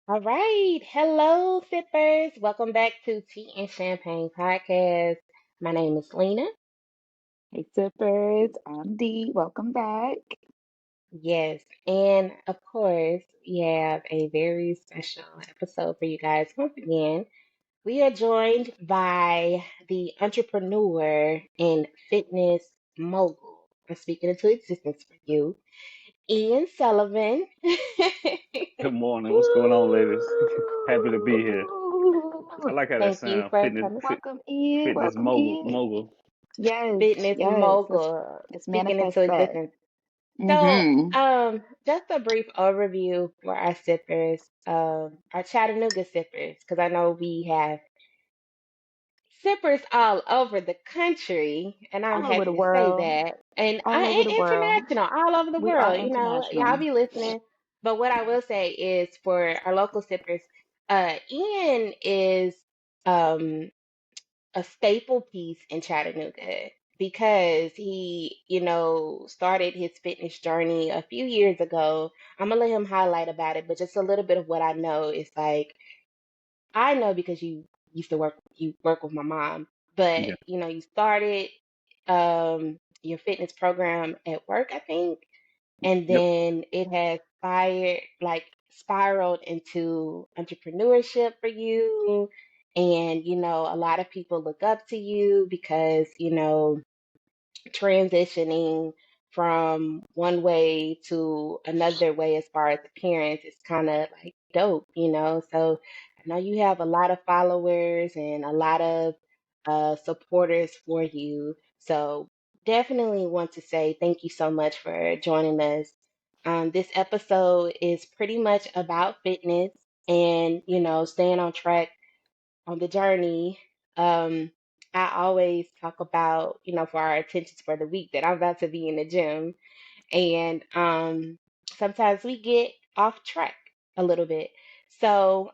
All right. Hello, sippers. Welcome back to Tea and Champagne Podcast. My name is Lena. Hey sippers, I'm Dee. Welcome back. Yes. And of course, we have a very special episode for you guys. Once again, we are joined by the entrepreneur and fitness mogul. I'm speaking into existence for you, Ian Sullivan. Good morning. What's going on, ladies? Happy to be here. I Woo! like how that Thank you sound. for coming. Welcome in. Fitness Welcome mogul, in. mogul. Yes, Fitness yes. mogul, Let's speaking manifest into that. existence. So, Mm-hmm. just a brief overview for our sippers, our Chattanooga sippers, because I know we have sippers all over the country, and I'm All over happy the to say world. that, and, All over the world. international, all over the We are world. Y'all international. be listening. But what I will say is for our local sippers, Ian is um a staple piece in Chattanooga because he, started his fitness journey a few years ago. I'm gonna let him highlight about it, but just a little bit of what I know is like I know because you work with my mom, but Yeah. you started your fitness program at work, I think, and Yep. then it has spiraled into entrepreneurship for you. And a lot of people look up to you because transitioning from one way to another way as far as appearance is kind of like dope. So I know you have a lot of followers and a lot of supporters for you. So definitely want to say thank you so much for joining us. This episode is pretty much about fitness and staying on track on the journey. Um, I always talk about, for our intentions for the week that I'm about to be in the gym. And sometimes we get off track a little bit. So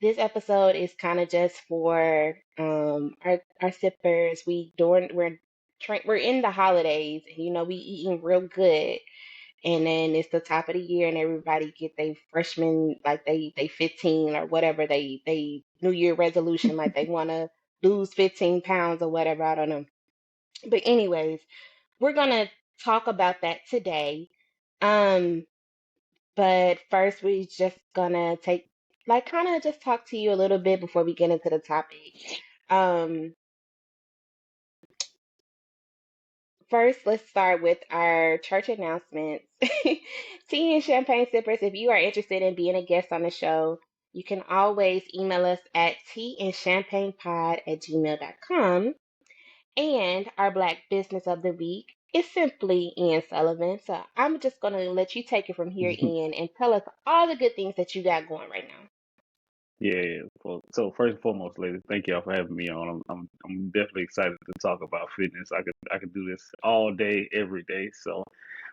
this episode is kind of just for our sippers. We're in the holidays, and we eating real good, and then it's the top of the year and everybody get their freshman like they 15 or whatever they New Year resolution like they want to lose 15 pounds or whatever, I don't know. But anyways, we're gonna talk about that today. um but first we just gonna take like kind of just talk to you a little bit before we get into the topic. um First, let's start with our church announcements. Tea and Champagne Sippers, if you are interested in being a guest on the show, you can always email us at teaandchampagnepod@gmail.com. And our Black Business of the Week is simply Ian Sullivan. So I'm just going to let you take it from here, Ian, and tell us all the good things that you got going right now. Yeah. Well, so first and foremost, ladies, thank y'all for having me on. I'm definitely excited to talk about fitness. I could do this all day, every day. So,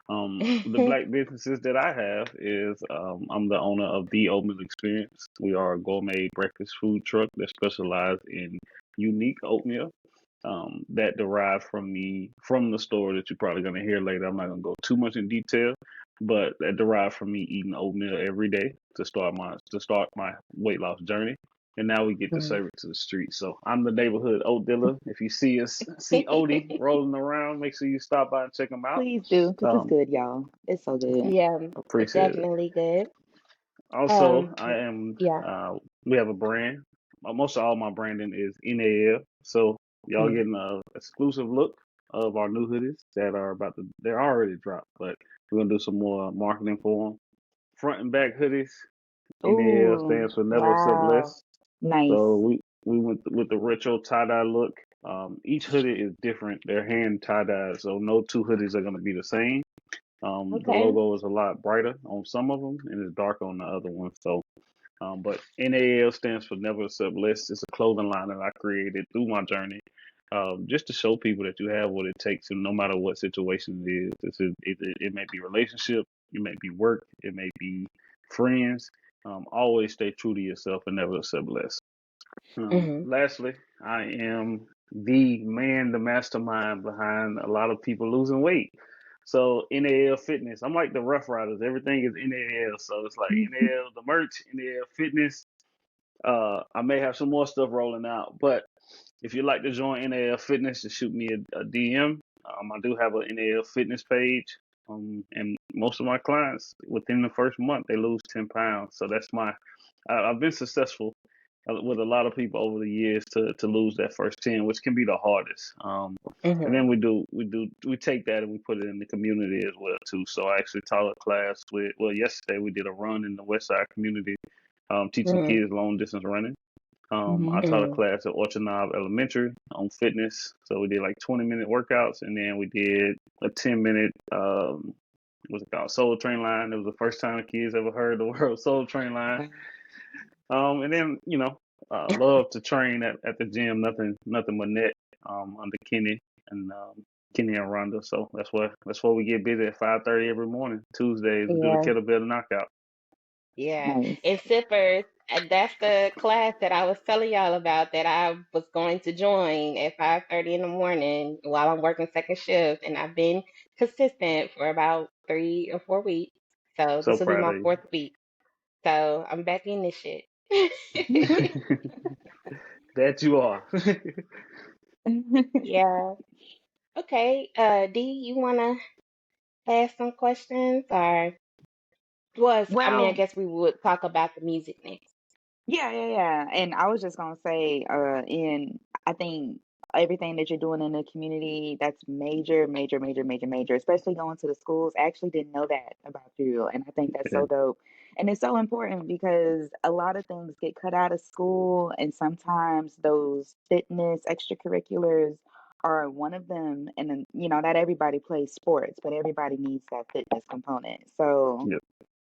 the black businesses that I have is I'm the owner of the Oatmeal Experience. We are a gourmet breakfast food truck that specializes in unique oatmeal. That derived from the store that you're probably gonna hear later. I'm not gonna go too much in detail, but that derived from me eating oatmeal every day to start my weight loss journey. And now we get to Mhm. serve it to the street. So I'm the neighborhood oat dealer. If you see Odie rolling around, make sure you stop by and check him out. Please do, because it's Um, good, y'all. It's so good. Yeah, it's Appreciate it. definitely good. Also, Um, I am. yeah. We have a brand. Most of all my branding is NAL. So y'all Mm. getting a exclusive look of our new hoodies that are they're already dropped, but we're gonna do some more marketing for them. Front and back hoodies. NAL Ooh, stands for Never Accept Wow. Less. nice. So we went with the retro tie dye look. Each hoodie is different. They're hand tie dyed, so no two hoodies are gonna be the same. The Okay. logo is a lot brighter on some of them and it's darker on the other ones. So but NAL stands for Never Accept Less. It's a clothing line that I created through my journey, just to show people that you have what it takes, and no matter what situation it is. It may be relationship, it may be work, it may be friends. Always stay true to yourself and never accept less. Hmm. Lastly, I am the mastermind behind a lot of people losing weight. So NAL Fitness, I'm like the Rough Riders. Everything is NAL. So it's like NAL the merch, NAL Fitness. I may have some more stuff rolling out, but if you'd like to join NAL Fitness, just shoot me a DM. I do have an NAL Fitness page. And most of my clients within the first month they lose 10 pounds. So that's I've been successful with a lot of people over the years to lose that first 10, which can be the hardest. And Mhm. then we take that and we put it in the community as well too. So I actually taught a class yesterday we did a run in the West Side community, teaching Mhm. kids long distance running. I Mhm. taught a Mhm. class at Orchard Knob Elementary on fitness. So we did like 20-minute workouts, and then we did a 10-minute what's it called, Soul Train line. It was the first time the kids ever heard the word Soul Train line. And then love to train at the gym. Nothing but net under Kenny and Kenny and Rhonda. So that's why we get busy at 5:30 every morning. Tuesdays we do the Yeah. kettlebell knockout. Yeah. Nice. And sippers, that's the class that I was telling y'all about that I was going to join at 5:30 in the morning while I'm working second shift, and I've been consistent for about 3 or 4 weeks. So So this will be proud my of fourth week. So I'm back in this shit. you. That you are. Yeah. Okay. D, you wanna ask some questions or I mean, I Well, guess we would talk about the music next. yeah. And I was just gonna say, in I think everything that you're doing in the community, that's major, especially going to the schools. I actually didn't know that about you, and I think that's Yeah. so dope. And it's so important because a lot of things get cut out of school, and sometimes those fitness extracurriculars are one of them. And then, not everybody plays sports, but everybody needs that fitness component. So Yep.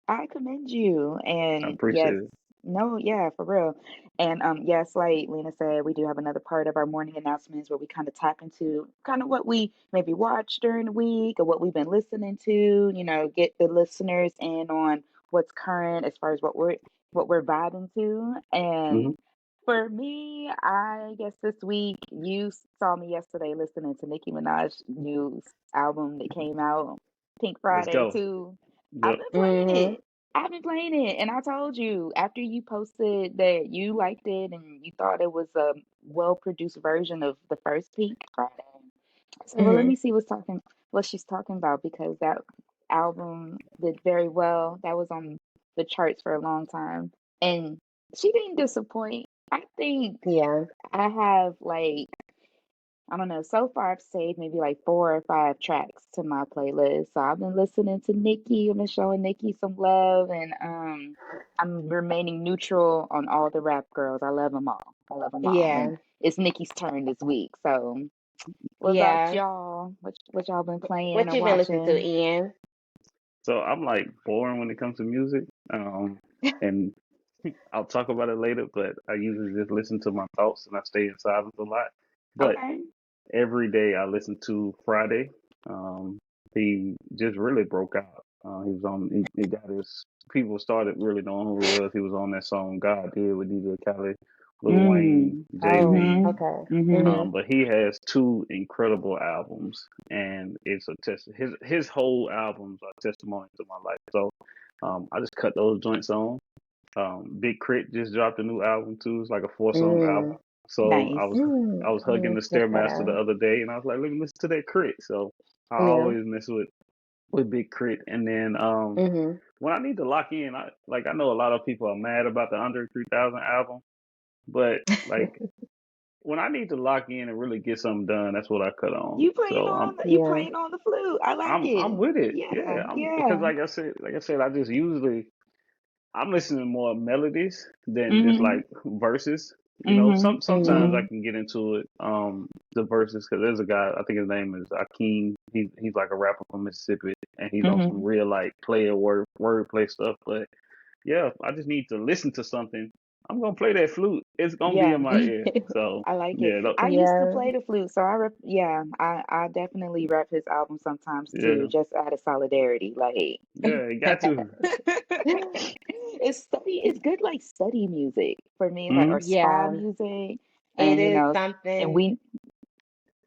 I commend you. I And yes, appreciate it. no, yeah, for real. And yes, like Lena said, we do have another part of our morning announcements where we kind of tap into kind of what we maybe watched during the week or what we've been listening to, get the listeners in on what's current as far as what we're vibing to. Hmm. And for me, I guess this week you saw me yesterday listening to Nicki Minaj's new album that came out, Pink Let's Friday go. too. I've Yep. been playing Mm-hmm. it. I've been playing it, and I told you after you posted that you liked it and you thought it was a well-produced version of the first Pink Friday. I said, well, let Mm-hmm. me see what she's talking about because that album did very well. That was on the charts for a long time, and she didn't disappoint. I think Yeah. I have like I don't know. So far, I've saved maybe like 4 or 5 tracks to my playlist. So I've been listening to Nikki. I've been showing Nikki some love, and I'm remaining neutral on all the rap girls. I love them all. I love them all. And Yeah. it's Nikki's turn this week. So, what about Yeah. y'all? What y'all been playing What or you been listening to, watching? Ian? So I'm like boring when it comes to music. And I'll talk about it later, but I usually just listen to my thoughts and I stay in silence a lot. But Okay. every day I listen to Friday. Um, he just really broke out. He got his people started really knowing who he was. He was on that song God Did with DJ Khaled, Lil Wayne, Mm. Jay Oh, Z. Mhm. okay. Mhm. Mhm. But he has two incredible albums, and it's a test. His whole albums are testimony to my life. So I just cut those joints on. Big Crit just dropped a new album too. It's like a 4 song album. Mm. So I Nice. was Mm. I was I'm hugging gonna the check that Stairmaster the out. other day, and I was like, let me listen to that Crit. So I Yeah. always mess with Big Crit, and then Mhm. when I need to lock in, I know a lot of people are mad about the Under 3000 album, but like when I need to lock in and really get something done, that's what I cut on. You playing So on you Yeah. playing on the flute. I like I'm it. with it. Yeah. Yeah, I'm because Yeah. like I said, I just usually I'm listening more melodies than just Mhm. like verses. Mhm. Sometimes I Mhm. Mhm. can get into it, the verses, because there's a guy, I think his name is Akeem. He's like a rapper from Mississippi, and he's on some Mhm. real like player wordplay stuff. But yeah, I just need to listen to something. I'm gonna play that flute. It's gonna be Yeah. in my ear. So I like it. yeah, I used to Yeah. play the flute, so yeah, I definitely rep his album sometimes too, yeah, just out of solidarity. Like yeah. You got to. it's good like study music for me, like Hmm. or spa Yeah. music. It And is and something. we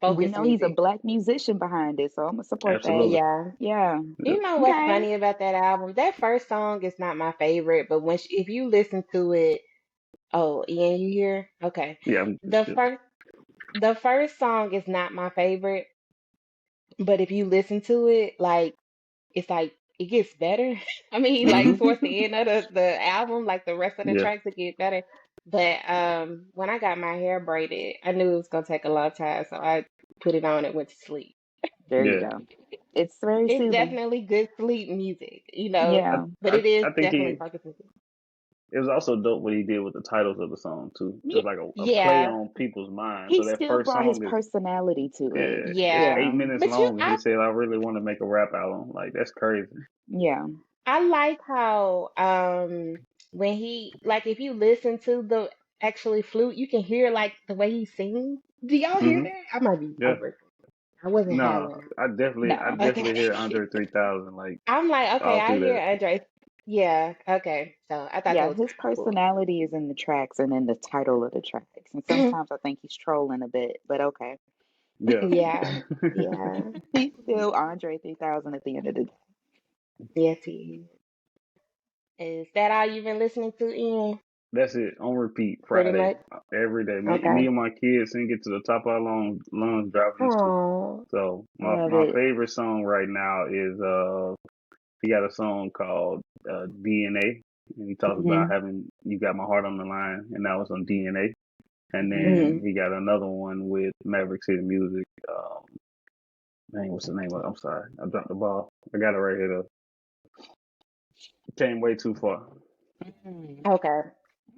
We focus know he's a music. Black musician behind it, so I'm gonna support that. Absolutely. Yeah. Yeah. Yeah. You know what's Okay. funny about that album? That first song is not my favorite, but if you listen to it, oh, Ian, you hear? Okay. Yeah. I'm just, The first the first song is not my favorite, but if you listen to it, like it's like it gets better. I mean, like hmm towards the end of the album, like the rest of the Yeah. tracks it get better. But when I got my hair braided, I knew it was gonna take a long time, so I put it on and went to sleep. There you Yeah. go. It's very It's soothing. definitely good sleep music, you know, I, Yeah. but I it is I think definitely focus music. it was also dope what he did with the titles of the song too. It Yeah. was like a play Yeah, on people's minds. He So that still first brought his song is personality to it. it's yeah. 8 minutes But you, long, and he said, "I really want to make a rap album." Like that's crazy. Yeah. I like how when he like if you listen to the actually flute, you can hear like the way he sings. Do y'all hear hmm that? I might be Yeah. over. I wasn't high No, when I I No. definitely hear okay. Andre 3000 like I'm like, okay, all I through hear that. Andre. Yeah, okay. So I thought that Yeah, was his kind of cool. personality is in the tracks and in the title of the tracks. And sometimes I think he's trolling a bit, but okay. Yeah. Yeah, yeah. He's still Andre 3000 at the end of the day. Yes, he is. Is that all you've been listening to, Ian? That's it on repeat Pretty Friday much? every day. Me Okay. and my kids sing it to the top of our lungs driving to school. Oh. So I my love my it. favorite song right now is he got a song called DNA, and he talks about Hmm. having you got my heart on the line, and that was on DNA. And Hmm. then Mhm. he got another one with Maverick City Music. Man, what's the name of it? I'm sorry, I dropped the ball. I got it right here. Though. Came way too far. Hmm. Okay.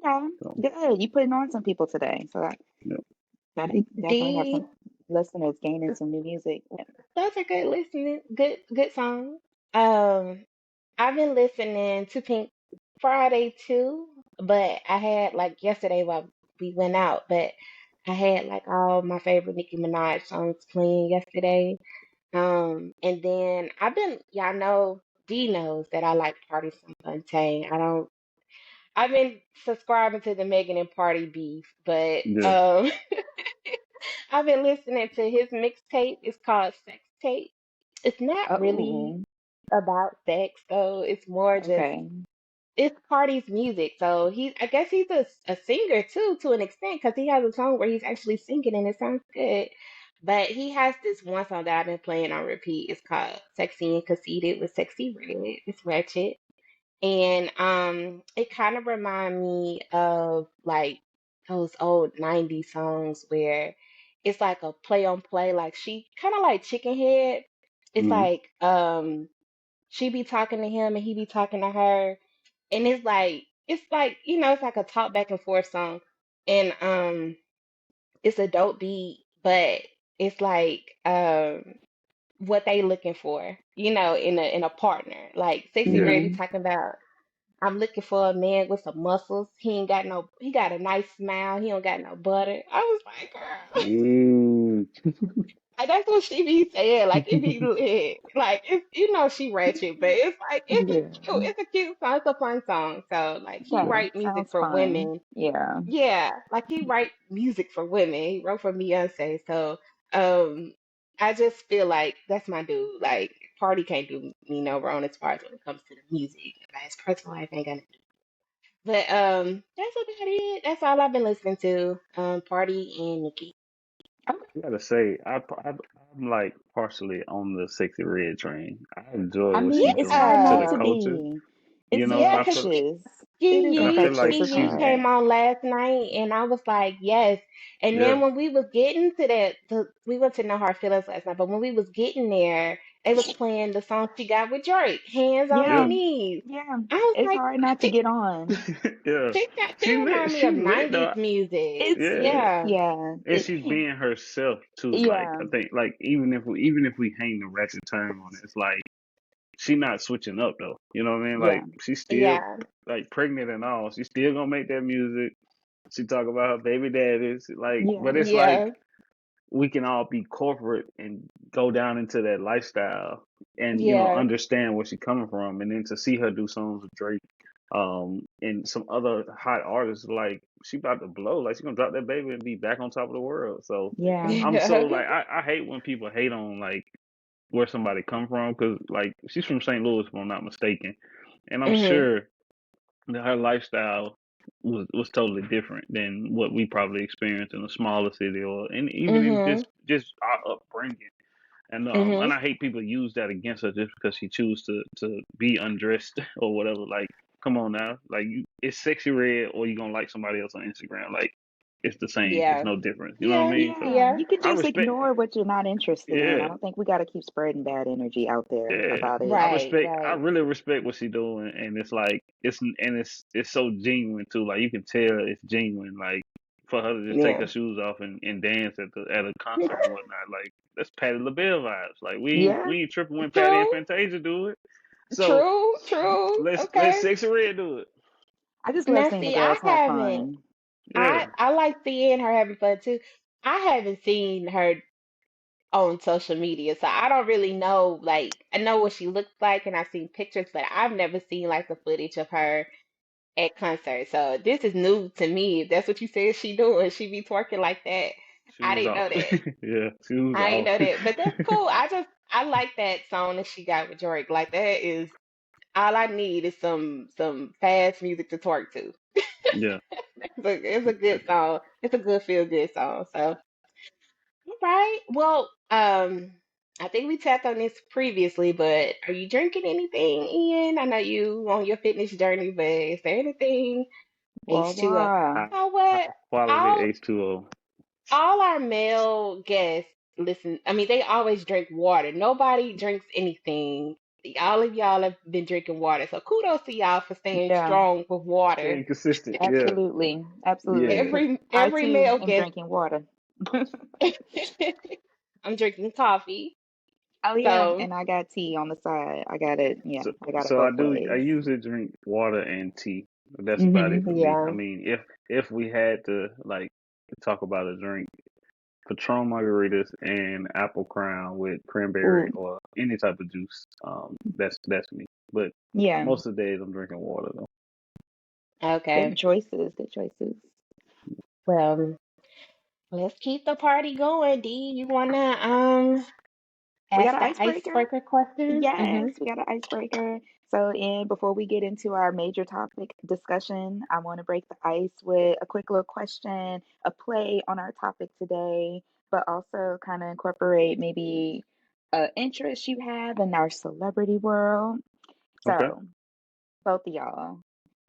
Yeah, So good. You putting on some people today. So yeah, that definitely have some D, listeners gaining some new music. those are good listening, good songs. Um, I've been listening to Pink Friday too, but I had like yesterday while we went out, but I had like all my favorite Nicki Minaj songs playing yesterday. And then y'all know, D knows that I like Party from Fontaine. I've been subscribing to the Megan and Party beef, but yeah, I've been listening to his mixtape. It's called Sex Tape. It's not really Oh, about sex, though. It's more just okay. it's Cardi's music. So I guess he's a singer too, to an extent, because he has a song where he's actually singing and it sounds good. But he has this one song that I've been playing on repeat. It's called "Sexy and Conceited" with Sexy Red. It's ratchet, and it kind of remind me of like those old '90s songs where it's like a play on play. Like she kind of like Chicken Head. It's hmm like she be talking to him and he be talking to her, and it's like it's like a talk back and forth song, and it's a dope beat, but it's like what they looking for, in a partner. Like Sexy yeah. Red be Hmm. talking about, I'm looking for a man with some muscles. He got a nice smile. He don't got no butter. I was like, girl. Mm. That's what she be saying. Like if he lit, like it's she ratchet, but it's like Yeah. it's a cute song, it's a fun song. So like he Okay. write music Sounds for fun. women. Yeah. Yeah, like he write music for women. He wrote for Beyonce. So um I just feel like that's my dude. Like Party can't do me no wrong as far as when it comes to the music. Like, his personal life ain't gonna. But that's about it. That's all I've been listening to. Party and Nikki. Okay. I gotta say, I'm like partially on the Sexy Red train. I enjoy I what mean, she's it's doing hard to not the Yeah. to culture. be. You It's know, Yeah, I 'cause feel, infectious. It is and I feel like infectious. Ski It's You she's, came hard. on last night, and I was like, yes. And yeah, then when we was getting to we went to No Hard Feelings last night, but when we was getting there, they was playing the song she got with Drake, Hands on My yeah, Yeah. Knees. Yeah. I was It's like, hard not to get on. yeah. she remind me She of lit 90s though. music. Yeah, Yeah. Yeah. and she's being herself too. Like Yeah. I think, like even if we hang the ratchet term on it, it's like she not switching up though. You know what I mean? Yeah. Like she's still Yeah. like pregnant and all. She's still gonna make that music. She talk about her baby daddies. Like, Yeah. but it's like Yeah. we can all be corporate and go down into that lifestyle and Yeah. understand where she's coming from, and then to see her do songs with Drake, and some other hot artists, like she about to blow, like she gonna drop that baby and be back on top of the world. So Yeah. I'm so like I hate when people hate on like where somebody come from, because like she's from St. Louis if I'm not mistaken, and I'm Mhm. sure that her lifestyle was totally different than what we probably experienced in a smaller city, or and even in Mhm. just our upbringing. And Mhm. I hate people use that against her just because she chooses to be undressed or whatever. Like, come on now, like it's sexy red, or you gonna like somebody else on Instagram. Like, it's the same. It's Yeah. no difference. You know what I Yeah. mean? So Yeah, Yeah. you can I just respect. ignore what you're not interested in. I Yeah, don't think we got to keep spreading bad energy out there yeah. about it. I Right. respect. I Right. really respect what she's doing, and it's like it's so genuine too. Like you can tell it's genuine. Like for her to just take her Yeah. shoes off and dance at a concert and whatnot. Like that's Patti LaBelle vibes. Like Yeah. we ain't tripping when Patti and True. Fantasia do it. So True. True. let's Okay. Sexy Red do it. I just love Now, seeing the see, I girls have haven't. fun. Yeah, I like seeing her having fun too. I haven't seen her on social media, so I don't really know. Like, I know what she looks like, and I've seen pictures, but I've never seen like the footage of her at concerts. So this is new to me. If that's what you said she doing, she be twerking like that. I shoes didn't know off. that. Yeah, shoes I ain't off. know that, but that's cool. I like that song that she got with Drake. Like that is all I need is some fast music to twerk to. Yeah. It's a good song. It's a good feel good song. So all right. Well, I think we tapped on this previously, but are you drinking anything, Ian? I know you on your fitness journey, but is there anything Wah H2O? wah. High, You know high what? quality All H2O. all our male guests listen. I mean, they always drink water. Nobody drinks anything. All of y'all have been drinking water, so kudos to y'all for staying Yeah, strong with water. Staying consistent. Yeah. absolutely. Absolutely. Yeah. Because I Every too male am guest. drinking water. I'm drinking coffee. Oh yeah, So, and I got tea on the side. I got it. Yeah, So I got it so both I ways. usually drink water and tea. That's about it Mhm. for me. I yeah. mean, if we had to like talk about a drink, Patron margaritas and apple crown with cranberry Ooh, or any type of juice. That's me. But yeah. most of the days I'm drinking water though. Good Okay. choices. Good choices. Well, let's keep the party going, D. You wanna We got ask an the icebreaker. icebreaker question? Yes, Mm-hmm. we got an icebreaker. So, and before we get into our major topic discussion, I want to break the ice with a quick little question, a play on our topic today, but also kind of incorporate maybe a interest you have in our celebrity world. Okay. So, both of y'all,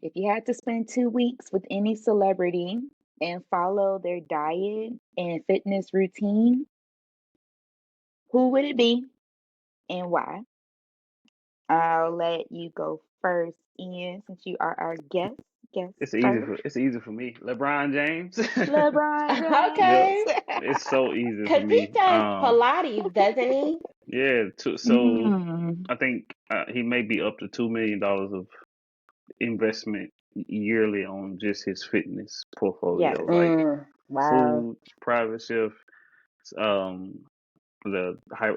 if you had to spend 2 weeks with any celebrity and follow their diet and fitness routine, who would it be and why? I'll let you go first, Ian, since you are our guest first. It's easy for me. LeBron James. LeBron Yep. Okay. James. It's so easy for Cause he me. does Pilates, doesn't he? Yeah. So Mm, I think he may be up to $2 million of investment yearly on just his fitness portfolio, yes. like Wow. food, private chef, um, the high,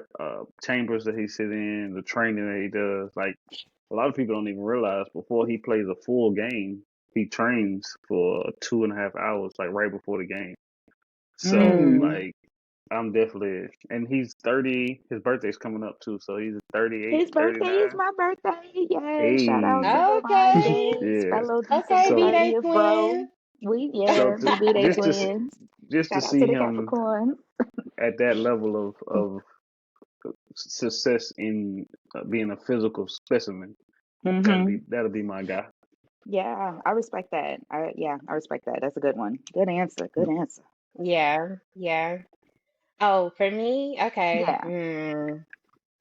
chambers that he sit in, the training that he does. Like a lot of people don't even realize before he plays a full game, he trains for 2.5 hours, like right before the game. So Mm. Mm. like I'm definitely, and he's 30. His birthday's coming up too, so he's 38, His birthday is 39. my birthday. Yay. Shout out to Hey, LeBron Okay. James, yeah. fellow Okay, December B So Day 30th, bro. twins. so We B-Day just twins. just to Shout out to see the him Capricorns. at that level of success in being a physical specimen, Mm-hmm. that'll be my guy. Yeah, I respect that. I respect that. That's a good one. Good answer. Good answer. Yeah, yeah. Oh, for me, okay. Yeah.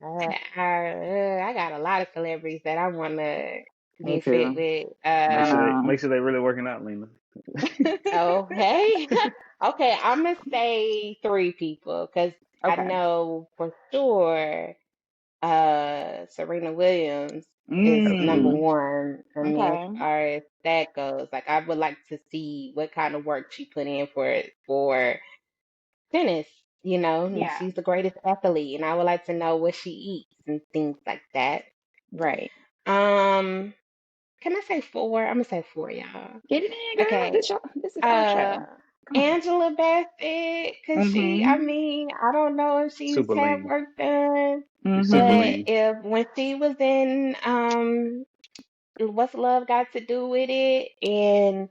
I got a lot of celebrities that I wanna Me get fit too. with. Um, Make sure they really working out, Lena. Oh, hey. Okay, I'm gonna say three people because I okay. know for sure Serena Williams is number Mm, Absolutely. one. I mean, as okay. far as that goes, like I would like to see what kind of work she put in for tennis. You know, and Yeah, she's the greatest athlete, and I would like to know what she eats and things like that. right. Um, can I say four? I'm gonna say four, y'all. Get it in, girl. Okay. This is our Uh, show. Come on. Angela Bassett, cause I Mm-hmm. mean, I don't know if she's Super had lean. work done, She's super Mm-hmm. but lean. if when she was in What's Love Got to Do with It and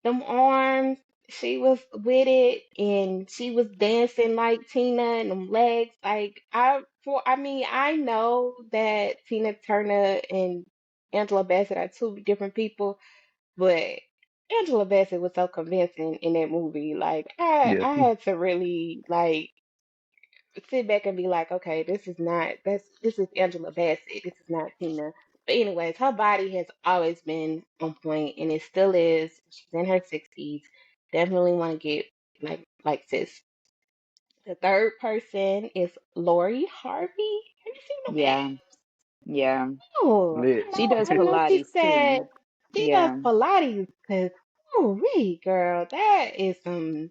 them arms, she was with it and she was dancing like Tina and them legs. Like I mean, I know that Tina Turner and Angela Bassett are two different people, but Angela Bassett was so convincing in that movie. Like Yeah. I had to really like sit back and be like, okay, this is Angela Bassett. This is not Tina. But anyways, her body has always been on point and it still is. She's in her 60s. Definitely want to get like sis. The third person is Lori Harvey. Have you seen them Yeah. Yeah. Oh, Lit. She does I know she Pilates said too. she does Yeah. Pilates because, oh, wait, girl, that is some.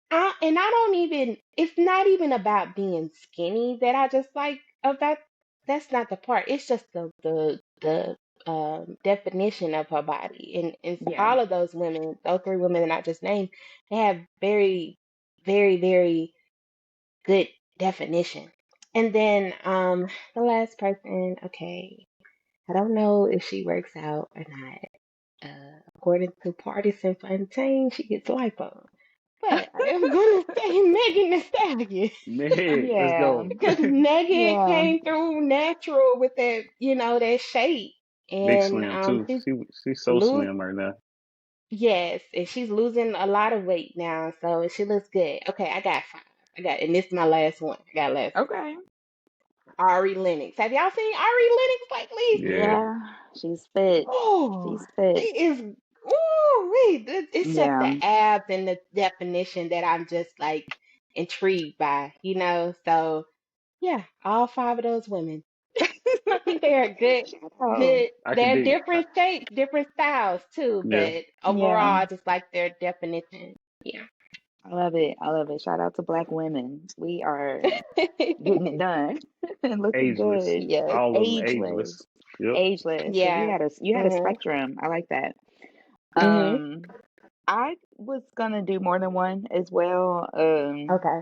And I don't even, it's not even about being skinny that I just like about, that's not the part. It's just the definition of her body. And so Yeah. all of those women, those three women that I just named, they have very, very, very good definition. And then the last person, okay. I don't know if she works out or not. According to Partisan Fontaine, she gets lipo. But I am gonna say Megan Thee Stallion Meg, let's Yeah. go. because Megan Yeah. came through natural with that, that shape, Big and slim too. she's She's so lose slim right now. yes, and she's losing a lot of weight now, so she looks good. Okay, I got five. And this is my last one. I got last one. Okay. Ari Lennox. Have y'all seen Ari Lennox lately? Yeah. Yeah. She's fit. Oh, She's she fit. is. Ooh, wait, it's just Yeah. the abs and the definition that I'm just like intrigued by, So yeah, all five of those women. I think they are good, Shout out. good. I can They're dig it. different shapes, different styles too, Yeah. but Yeah. overall, I just like their definition. Yeah. I love it. I love it. Shout out to Black women. We are getting it done and looking Ageless. good. Yes. All of them Ageless. ageless. Yep. Ageless. Because Yeah. you had a Mhm. spectrum. I like that. Mhm. Um, I was gonna do more than one as well. Okay.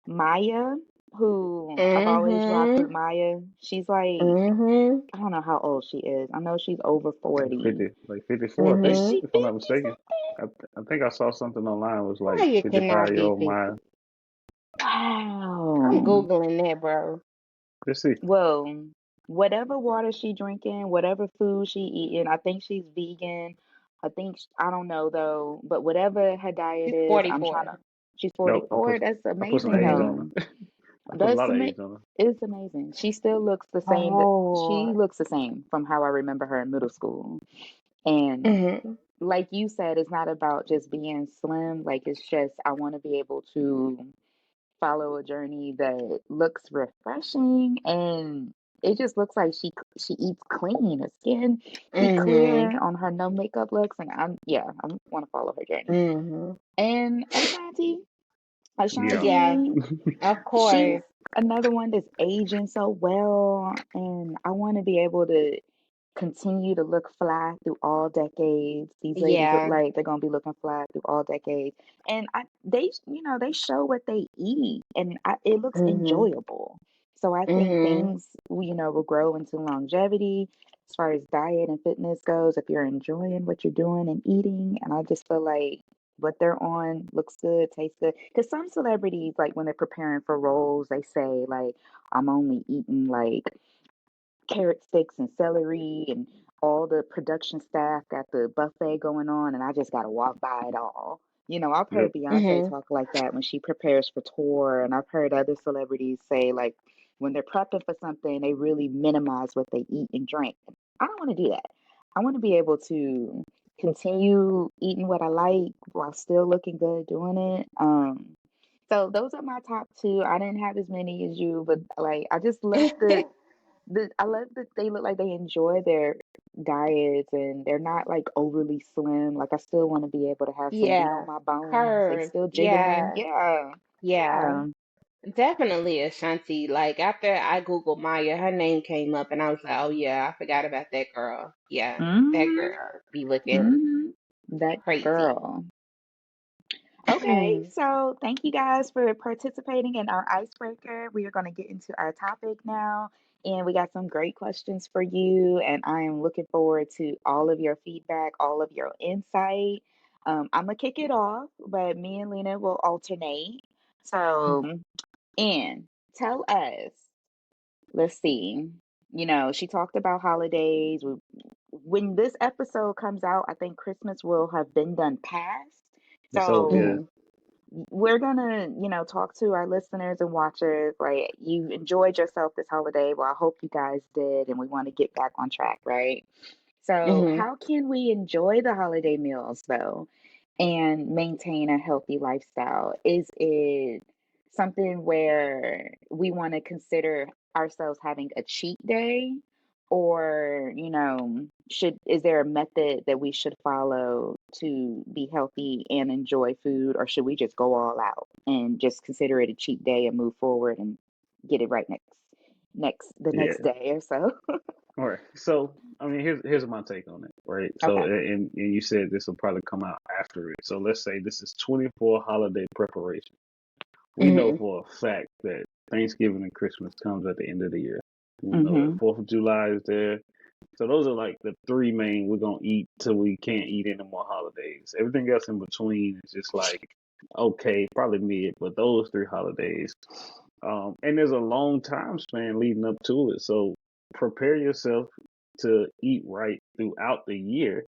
Maya, who I've always rocked with Mhm. Maya. She's like, Mhm. I don't know how old she is. I know she's over Like 40. 50, like 54, I Is think, Mhm. she if I'm not 50 mistaken. something? I think I saw something online was like Why you cannot be 55-year-old Maya. 50? I'm Wow. googling that, bro. Let's see. Well, whatever water she drinking, whatever food she eating, I think she's vegan. I don't know though, but whatever her diet She's is, I'm trying 44. to. She's No, 44. That's I put some amazing age Mhm. on though. her. I put a That's lot of ama- age on her. it's amazing. She still looks the same. She Oh. looks the same from how I remember her in middle school. And Mhm. like you said, it's not about just being slim. Like it's just I want to be able to follow a journey that looks refreshing and it just looks like she eats clean. Her skin be Mhm. clear on her no makeup looks, and I want to follow her journey. Mhm. And Yeah. Yeah. Ashanti, Of she's course. another one that's aging so well, and I want to be able to continue to look fly through all decades. These ladies look Yeah. like they're gonna be looking fly through all decades, and they show what they eat, and it looks Mhm. enjoyable. So I think Mhm. things will grow into longevity as far as diet and fitness goes. If you're enjoying what you're doing and eating, and I just feel like what they're on looks good, tastes good. Because some celebrities, like when they're preparing for roles, they say like, "I'm only eating like carrot sticks and celery and all the production staff got the buffet going on and I just got to walk by it all." I've Yep. heard Beyonce Mhm. talk like that when she prepares for tour, and I've heard other celebrities say like when they're prepping for something, they really minimize what they eat and drink. I don't want to do that. I want to be able to continue eating what I like while still looking good doing it. So those are my top two. I didn't have as many as you, but like I just love I love that they look like they enjoy their diets and they're not like overly slim. Like I still want to be able to have some meat on Yeah. my bones. They Curves. still jiggling. Yeah. Yeah. Yeah. Yeah. Definitely Ashanti. Like after I Googled Maya, her name came up and I was like, oh yeah, I forgot about that girl. Yeah, that Mm-hmm. girl be looking Mm-hmm. That crazy. girl. Okay, so thank you guys for participating in our icebreaker. We are going to get into our topic now, and we got some great questions for you. And I am looking forward to all of your feedback, all of your insight. I'm gonna kick it off, but me and Lena will alternate. So, Ann, tell us. Let's see. She talked about holidays. When this episode comes out, I think Christmas will have been done past. So yeah, So we're gonna, talk to our listeners and watchers. Like, you enjoyed yourself this holiday. Well, I hope you guys did, and we want to get back on track, right? So, Hmm. how can we enjoy the holiday meals though and maintain a healthy lifestyle? Is it something where we want to consider ourselves having a cheat day? Or, is there a method that we should follow to be healthy and enjoy food? Or should we just go all out and just consider it a cheat day and move forward and get it right the next yeah. day or so? All right. So I mean, here's my take on it, right? So Okay. and you said this will probably come out after it. So let's say this is 24 holiday preparation. We know Hmm. for a fact that Thanksgiving and Christmas comes at the end of the year. We know that Mm-hmm. Fourth of July is there. So those are like the three main we're gonna eat till we can't eat any more holidays. Everything else in between is just like okay, probably mid, but those three holidays. And there's a long time span leading up to it. So prepare yourself to eat right throughout the year.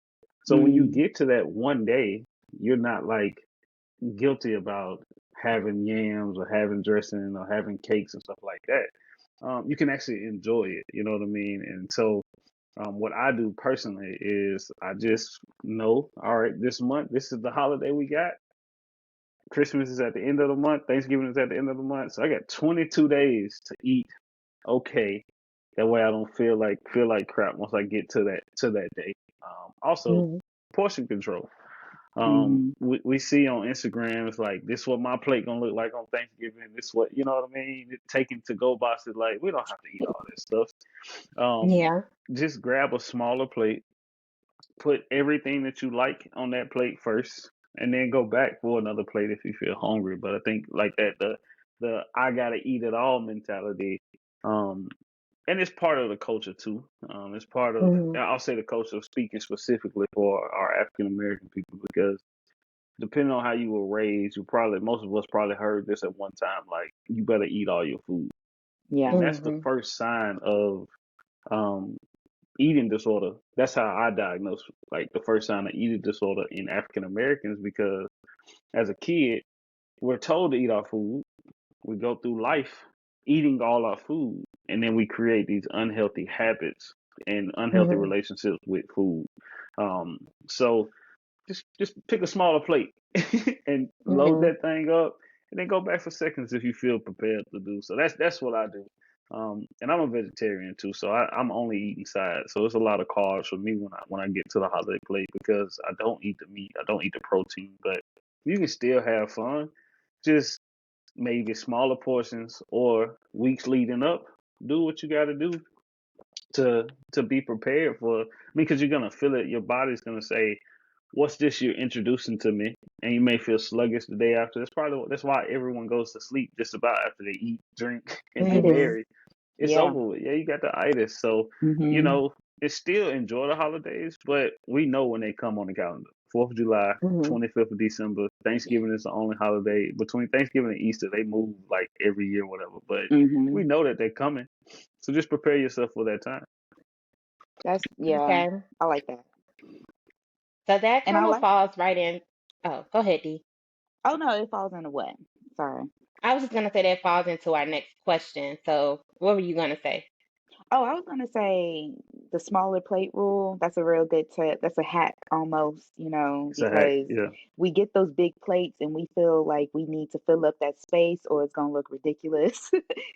So when you Mm, get to that one day, you're not like guilty about having yams or having dressing or having cakes and stuff like that. You can actually enjoy it. You know what I mean? And so, what I do personally is I just know, all right, this month, this is the holiday we got. Christmas is at the end of the month. Thanksgiving is at the end of the month. So I got 22 days to eat okay. That way I don't feel like crap once I get to that day. Also, Hmm. portion control. mm, We see on Instagram, it's like this is what my plate gonna look like on Thanksgiving. This what you know what I mean. Taking to go boxes, like we don't have to eat all this stuff. Um, Yeah. just grab a smaller plate, put everything that you like on that plate first, and then go back for another plate if you feel hungry. But I think like that the I gotta eat it all mentality. Um, and it's part of the culture too. It's part of Hmm. I'll say the culture speaking specifically for our African American people because depending on how you were raised, you probably most of us probably heard this at one time, like you better eat all your food, yeah. and that's the Hmm. first sign of um, eating disorder. That's how I diagnose like the first sign of eating disorder in African Americans because as a kid we're told to eat our food. We go through life eating all our food, and then we create these unhealthy habits and unhealthy Hmm. relationships with food. So just pick a smaller plate and load Hmm. that thing up, and then go back for seconds if you feel prepared to do so. That's what I do. And I'm a vegetarian too, so I'm only eating sides. So it's a lot of carbs for me when I get to the holiday plate because I don't eat the meat, I don't eat the protein, but you can still have fun. Just maybe smaller portions or weeks leading up. Do what you got to do to be prepared for. I mean, because you're gonna feel it. Your body's gonna say, "What's this you're introducing to me?" And you may feel sluggish the day after. That's why everyone goes to sleep just about after they eat, drink, and be Itis. Hmm. merry. It's Yeah. over with. Yeah, you got the itis. So you Mm-hmm. know, it's still enjoy the holidays, but we know when they come on the calendar. 4th of July, Hmm. 25th of December, Thanksgiving is the only holiday between Thanksgiving and Easter. They move like every year, whatever. But Mm-hmm. we know that they're coming, so just prepare yourself for that time. Yeah, Okay. I like that. So that And I kind of like, falls right in. Oh, go ahead, Dee. oh no, it falls into what? Sorry. I was just gonna say that falls into our next question. So what were you gonna say? Oh, I was gonna say the smaller plate rule. That's a real good tip. That's a hack almost, It's a hack. because Yeah. we get those big plates and we feel like we need to fill up that space or it's gonna look ridiculous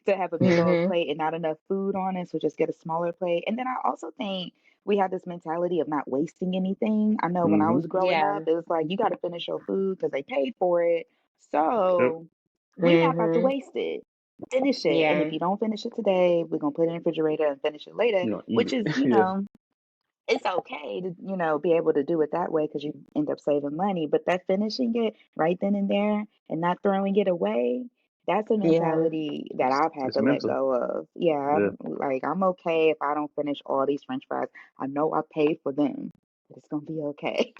to have a big old Hmm. plate and not enough food on it. So just get a smaller plate. And then I also think we have this mentality of not wasting anything. I know when I Hmm. was growing Yeah. up, it was like you got to finish your food because they paid for it. Yep. So We're not about to Mhm. waste it. Finish it. And if Yeah. you don't finish it today, we're gonna put it in the refrigerator and finish it later, You know, eat which it. is, Yeah. it's okay to, be able to do it that way because you end up saving money. But that finishing it right then and there and not throwing it away, that's a Yeah. mentality that I've had It's to let mental. go of. Yeah, Yeah. I'm okay if I don't finish all these French fries. I know I paid for them, but it's gonna be okay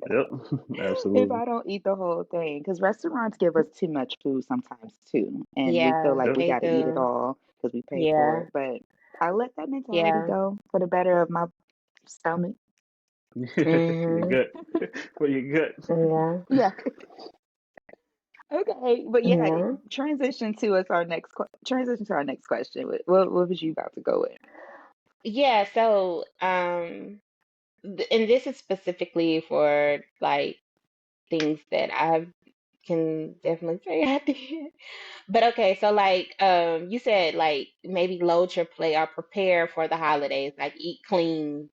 Yep. if Absolutely. I don't eat the whole thing. Because restaurants give us too much food sometimes too, and we feel Yeah, like Yep. we they got to eat it do. all because we paid for Yeah. it. But I let that mentality Yeah. go for the better of my stomach. Your Mhm. gut. For your gut. Yeah. Yeah. Okay. But yeah, Yeah. transition to our next question. What was you about to go with? Yeah, so and this is specifically for like things that I can definitely say I did. But okay, so like you said like maybe load your plate or prepare for the holidays, like eat clean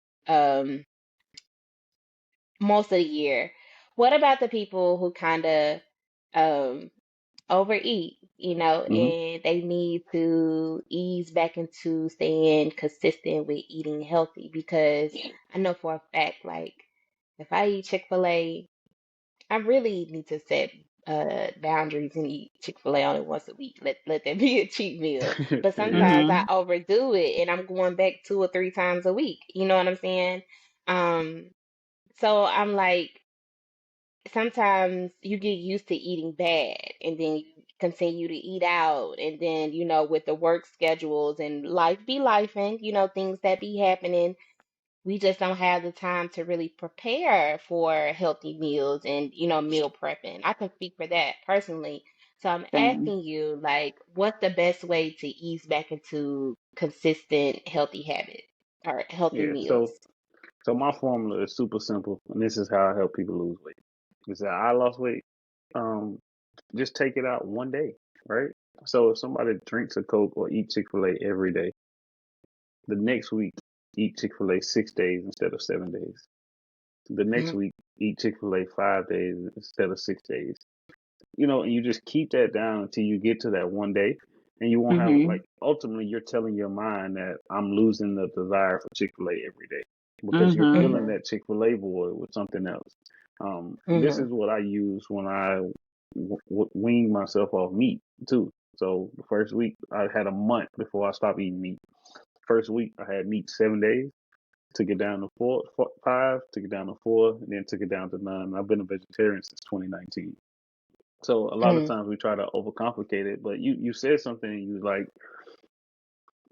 most of the year. What about the people who kind of um overeat, Hmm. and they need to ease back into staying consistent with eating healthy? Because I know for a fact, like if I eat Chick-fil-A, I really need to set boundaries and eat Chick-fil-A only once a week. Let that be a cheat meal. But Yeah. sometimes I Mm-hmm. overdo it and I'm going back 2 or 3 times a week. You know what I'm saying? Um, so I'm like, sometimes you get used to eating bad and then you continue to eat out, and then with the work schedules and life be life, and things that be happening, we just don't have the time to really prepare for healthy meals and meal prepping. I can speak for that personally. So I'm Same. asking you, like, what's the best way to ease back into consistent healthy habits or healthy Yeah. meals? So my formula is super simple, and this is how I help people lose weight. Is that I lost weight. Um, just take it out one day, right? So if somebody drinks a Coke or eat Chick-fil-A every day, the next week eat Chick-fil-A 6 days instead of 7 days. The next Mhm. week eat Chick-fil-A 5 days instead of 6 days. And you just keep that down until you get to that one day, and you won't have, Mm-hmm. like, ultimately you're telling your mind that I'm losing the desire for Chick-fil-A every day because you're Mm-hmm. filling Mhm. that Chick-fil-A void with something else. This Mhm. is what I use when I wean myself off meat too. So the first week I had a month before I stopped eating meat. First week I had meat 7 days, took it down to five, took it down to four, and then took it down to none. I've been a vegetarian since 2019. So a lot of Mhm. times we try to overcomplicate it, but you said something, and you like,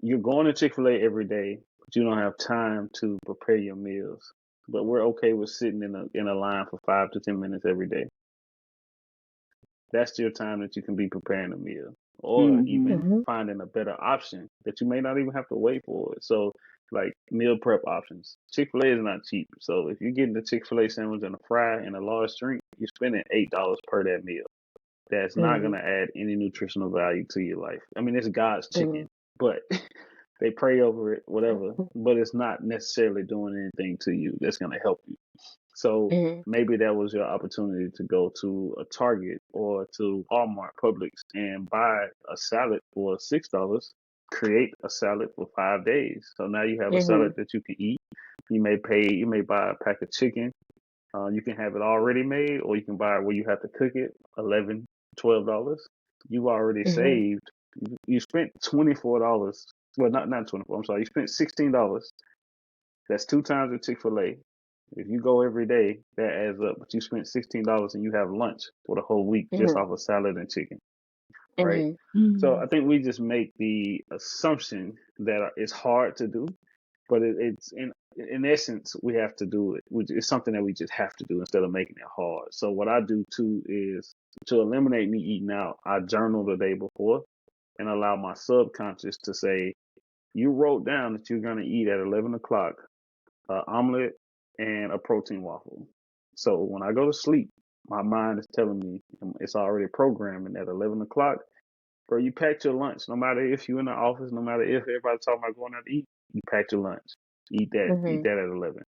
you're going to Chick-fil-A every day, but you don't have time to prepare your meals. But we're okay with sitting in a line for 5 to 10 minutes every day. That's your time that you can be preparing a meal, or Mm-hmm. even Mhm. finding a better option that you may not even have to wait for it. So, like meal prep options. Chick-fil-A is not cheap. So if you're getting the Chick-fil-A sandwich and a fry and a large drink, you're spending $8 per that meal. That's not going Mhm. to add any nutritional value to your life. I mean, it's God's chicken, Mhm. but they pray over it, whatever, but it's not necessarily doing anything to you that's going to help you. So Mhm. maybe that was your opportunity to go to a Target or to Walmart, Publix, and buy a salad for $6. Create a salad for 5 days. So now you have a salad Mhm. that you can eat. You may buy a pack of chicken. You can have it already made, or you can buy it where you have to cook it. 11, $12. You've already Mhm. saved. You spent $24. Well, not 24. I'm sorry. You spent $16. That's two times at Chick-fil-A. If you go every day, that adds up. But you spent $16 and you have lunch for the whole week just Mhm. off of salad and chicken, right? Mhm. So Mm-hmm. I think we just make the assumption that it's hard to do, but it's in essence we have to do it. It's something that we just have to do instead of making it hard. So what I do too is to eliminate me eating out. I journal the day before and allow my subconscious to say, "You wrote down that you're gonna eat at 11 o'clock an omelet and a protein waffle." So when I go to sleep, my mind is telling me it's already programming at 11 o'clock. Bro, you packed your lunch. No matter if you're in the office, no matter if everybody's talking about going out to eat, you packed your lunch. Eat Mhm. that at 11.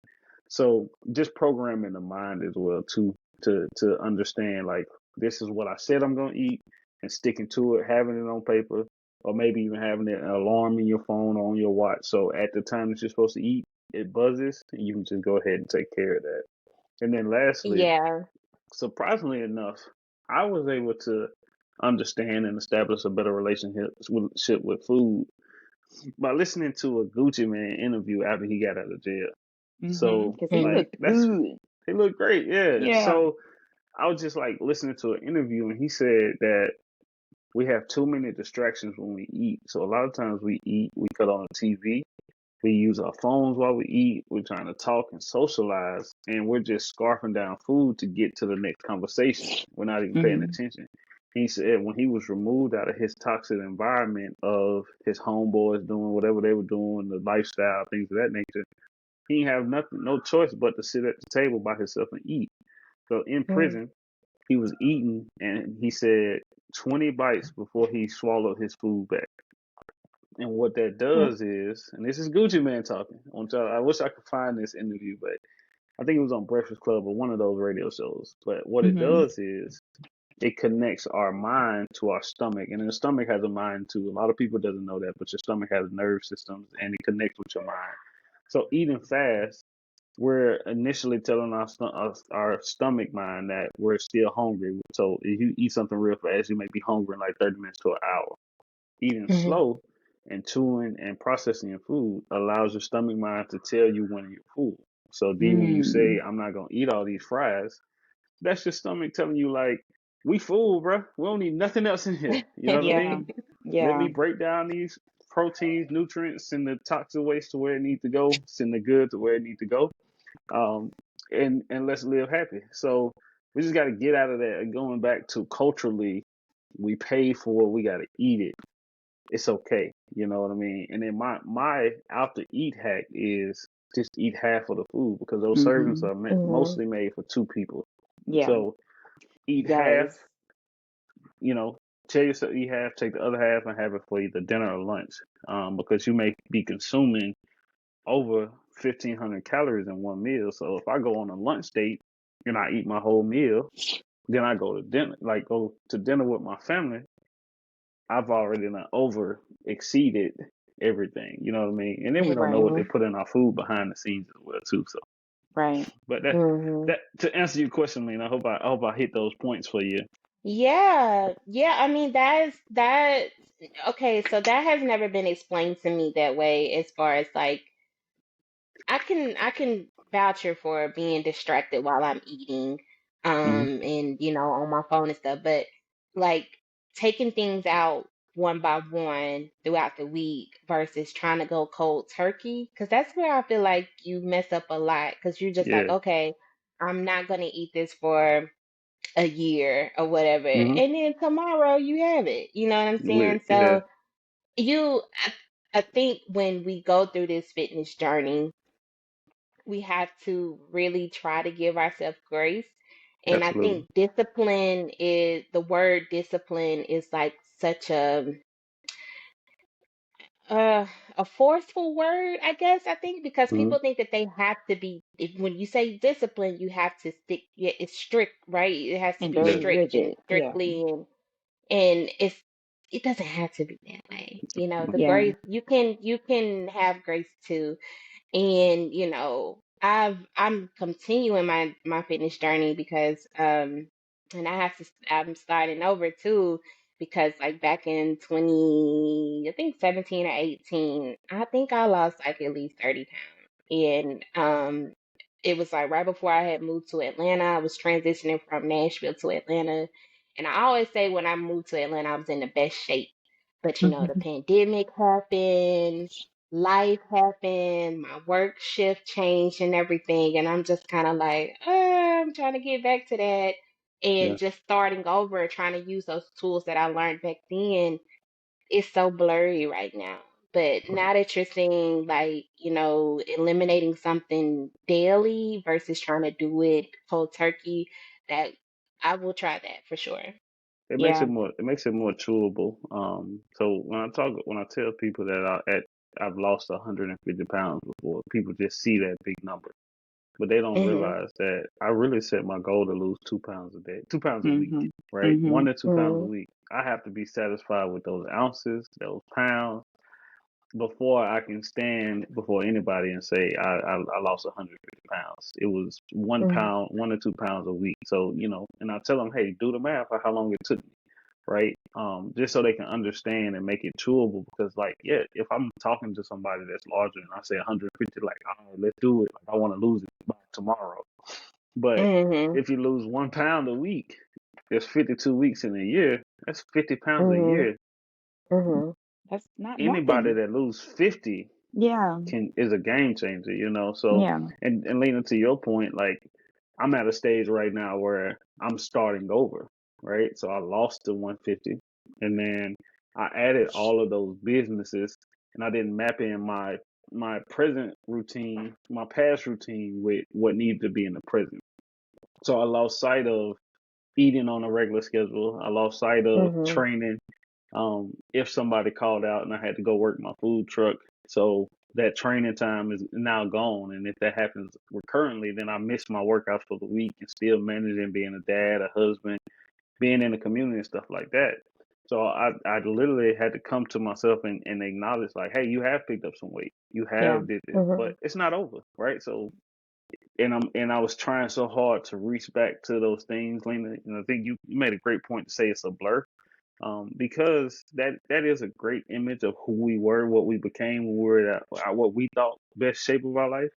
So just programming the mind as well too, to understand, like, this is what I said I'm gonna eat. and sticking to it, having it on paper, or maybe even having an alarm in your phone or on your watch. So at the time that you're supposed to eat, it buzzes, and you can just go ahead and take care of that. And then lastly, Yeah. surprisingly enough, I was able to understand and establish a better relationship with food by listening to a Gucci Man interview after he got out of jail. So Because he Mm-hmm. like looked that's good. he looked great, yeah. Yeah. So I was just like listening to an interview and he said that we have too many distractions when we eat. So a lot of times we eat, we cut on the TV, we use our phones while we eat, we're trying to talk and socialize, and we're just scarfing down food to get to the next conversation. We're not even paying Hmm. attention. He said when he was removed out of his toxic environment of his homeboys doing whatever they were doing, the lifestyle, things of that nature, he didn't have nothing, no choice but to sit at the table by himself and eat. So in Mm-hmm. prison, he was eating, and he said 20 bites before he swallowed his food back. And what that does is, and this is Gucci Man talking. I wish I could find this interview, but I think it was on Breakfast Club or one of those radio shows. But what it Hmm. does is it connects our mind to our stomach, and then the stomach has a mind too. A lot of people doesn't know that, but your stomach has nerve systems, and it connects with your mind. So eating fast, we're initially telling our stomach mind that we're still hungry. So if you eat something real fast, you may be hungry in like 30 minutes to an hour. Eating Mm-hmm. slow and chewing and processing your food allows your stomach mind to tell you when you're full. So then when you Mm. say, I'm not going to eat all these fries, that's your stomach telling you, like, we full, bro. We don't need nothing else in here. You know what I Yeah. mean? Let Yeah. me break down these proteins, nutrients, and the toxic waste to where it needs to go, send the good to where it needs to go, um, and let's live happy. So we just got to get out of that. And going back to culturally, we pay for it, we got to eat it. It's okay. You know what I mean? And then my out to eat hack is just eat half of the food because those servings Hmm. are Mm-hmm. mostly made for two people. Yeah. So eat half, Yes. you know, tell yourself eat half, take the other half and have it for either dinner or lunch. Because you may be consuming over 1,500 calories in one meal. So if I go on a lunch date and I eat my whole meal, then I go to dinner with my family, I've already over exceeded everything. You know what I mean? And then we don't know Right. what they Mm-hmm. put in our food behind the scenes as well too. So, Right. but Mm-hmm. that to answer your question, Lena, I hope I hit those points for you. Yeah. Yeah. I mean, that. Okay. So that has never been explained to me that way, as far as like I can voucher for being distracted while I'm eating, Hmm. and on my phone and stuff. But like taking things out one by one throughout the week versus trying to go cold turkey, because that's where I feel like you mess up a lot. Because you're just like, Yeah. okay, I'm not gonna eat this for a year or whatever, Hmm. and then tomorrow you have it. You know what I'm With saying? it. Yeah. So you, I think when we go through this fitness journey we have to really try to give ourselves grace. And I Absolutely. think discipline is the word discipline is like such uh, a forceful word, I guess. I think because Hmm. people think that they have to be, when you say discipline, you have to stick, yeah, it's strict, right? It has to And be Yeah. very strict and rigid. Yeah. strictly, and it doesn't have to be that way. The Yeah. grace, you can have grace too. And I'm continuing my fitness journey because and I'm starting over too because like back in 20 I think 17 or 18 I think I lost like at least 30 pounds. And it was like right before I had moved to Atlanta. I was transitioning from Nashville to Atlanta, and I always say when I moved to Atlanta I was in the best shape. But the Hmm. pandemic happened, life happened, my work shift changed and everything, and I'm just kind of like, I'm trying to get back to that Yeah. and just starting over, trying to use those tools that I learned back then. It's so blurry right now. But Right. now that you're saying like, eliminating something daily versus trying to do it cold turkey, that I will try that for sure. Yeah. It makes it more chewable. So when I tell people that I've lost 150 pounds before, people just see that big number. But they don't Mhm. realize that I really set my goal to lose 2 pounds a day, 2 pounds a week, Hmm. right? Hmm. 1 to 2 pounds a Mhm. week. I have to be satisfied with those ounces, those pounds, before I can stand before anybody and say I lost 150 pounds. It was one Mhm. pound, 1 or 2 pounds a week. So, and I tell them, hey, do the math of how long it took me, right? Just so they can understand and make it chewable. Because, like, yeah, if I'm talking to somebody that's larger and I say 150, like, all right, let's do it. Like, I want to lose it by tomorrow. But Mhm. if you lose 1 pound a week, there's 52 weeks in a year. That's 50 pounds a Mhm. year. Mhm. That's not Anybody nothing. that lose 50 Yeah. can is a game changer. So, Yeah. and leaning to your point, like, I'm at a stage right now where I'm starting over, right? So I lost the 150, and then I added all of those businesses, and I didn't map in my present routine, my past routine with what needed to be in the present. So I lost sight of eating on a regular schedule. I lost sight of Mhm. training. If somebody called out and I had to go work my food truck, so that training time is now gone. And if that happens recurrently, then I miss my workouts for the week and still managing being a dad, a husband, being in the community and stuff like that. So I literally had to come to myself and acknowledge, like, hey, you have picked up some weight. You Yeah. have did this, but Mhm. it's not over, right? So I was trying so hard to reach back to those things, Lena. And I think you made a great point to say it's a blur, because that is a great image of who we were, what we became when we were at what we thought best shape of our life.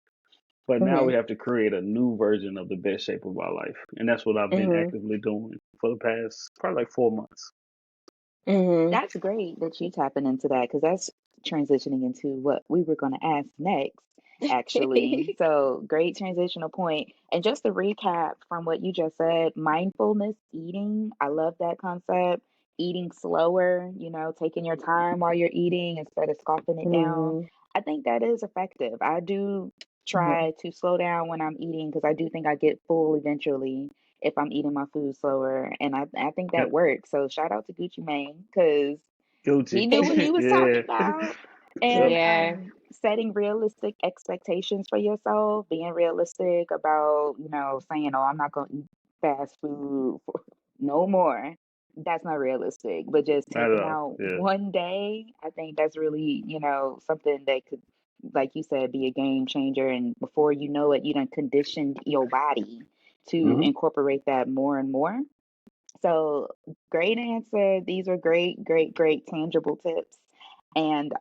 But now we Mhm. have to create a new version of the best shape of our life, and that's what I've been Mhm. actively doing for the past probably like 4 months. Mhm. That's great that you tapping into that because that's transitioning into what we were going to ask next, actually. So, great transitional point. And just to recap from what you just said, mindfulness eating, I love that concept. Eating slower, taking your time while you're eating instead of scoffing it down. Mhm. I think that is effective. I do Mhm. try to slow down when I'm eating because I do think I get full eventually if I'm eating my food slower. And I think that Yep, works. So shout out to Gucci Mane because he Gucci. knew what he was talking Yeah. about. And Yep. Yeah. setting realistic expectations for yourself, being realistic about, saying, oh, I'm not going to eat fast food for no more. That's not realistic. But just Not at taking all. out Yeah. one day, I think that's really, something that could, like you said, be a game changer. And before you know it, you done conditioned your body to Hmm. incorporate that more and more. So great answer. These are great, great, great tangible tips. And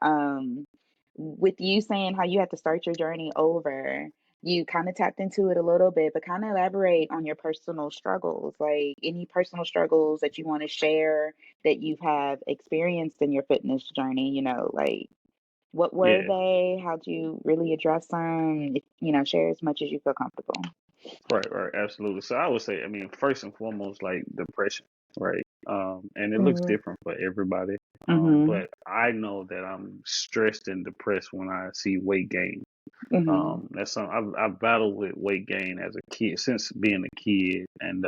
with you saying how you had to start your journey over, you kind of tapped into it a little bit, but kind of elaborate on your personal struggles, like any personal struggles that you want to share that you have experienced in your fitness journey, like what were Yeah. they? How'd you really address them? Share as much as you feel comfortable. Right, right, absolutely. So I would say, I mean, first and foremost, like depression, right? And it looks Mhm. different for everybody. Mm-hmm. But I know that I'm stressed and depressed when I see weight gain. Mm-hmm. That's something I've battled with weight gain as a kid, since being a kid, and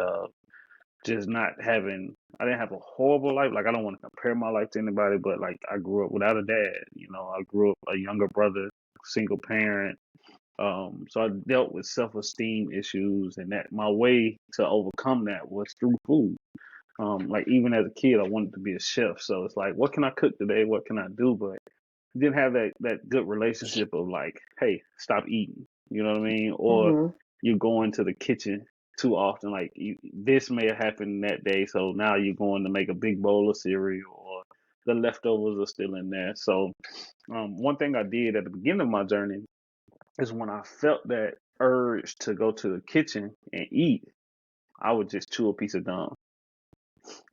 just not having. I didn't have a horrible life. Like, I don't want to compare my life to anybody, but like, I grew up without a dad. I grew up a younger brother, single parent. So I dealt with self-esteem issues, and that my way to overcome that was through food. Like, even as a kid, I wanted to be a chef. So it's like, what can I cook today? What can I do? But didn't have that good relationship of, like, hey, stop eating. You know what I mean? Or Mhm. you go into the kitchen too often. Like, this may have happened that day, so now you're going to make a big bowl of cereal, or the leftovers are still in there. So one thing I did at the beginning of my journey is, when I felt that urge to go to the kitchen and eat, I would just chew a piece of gum.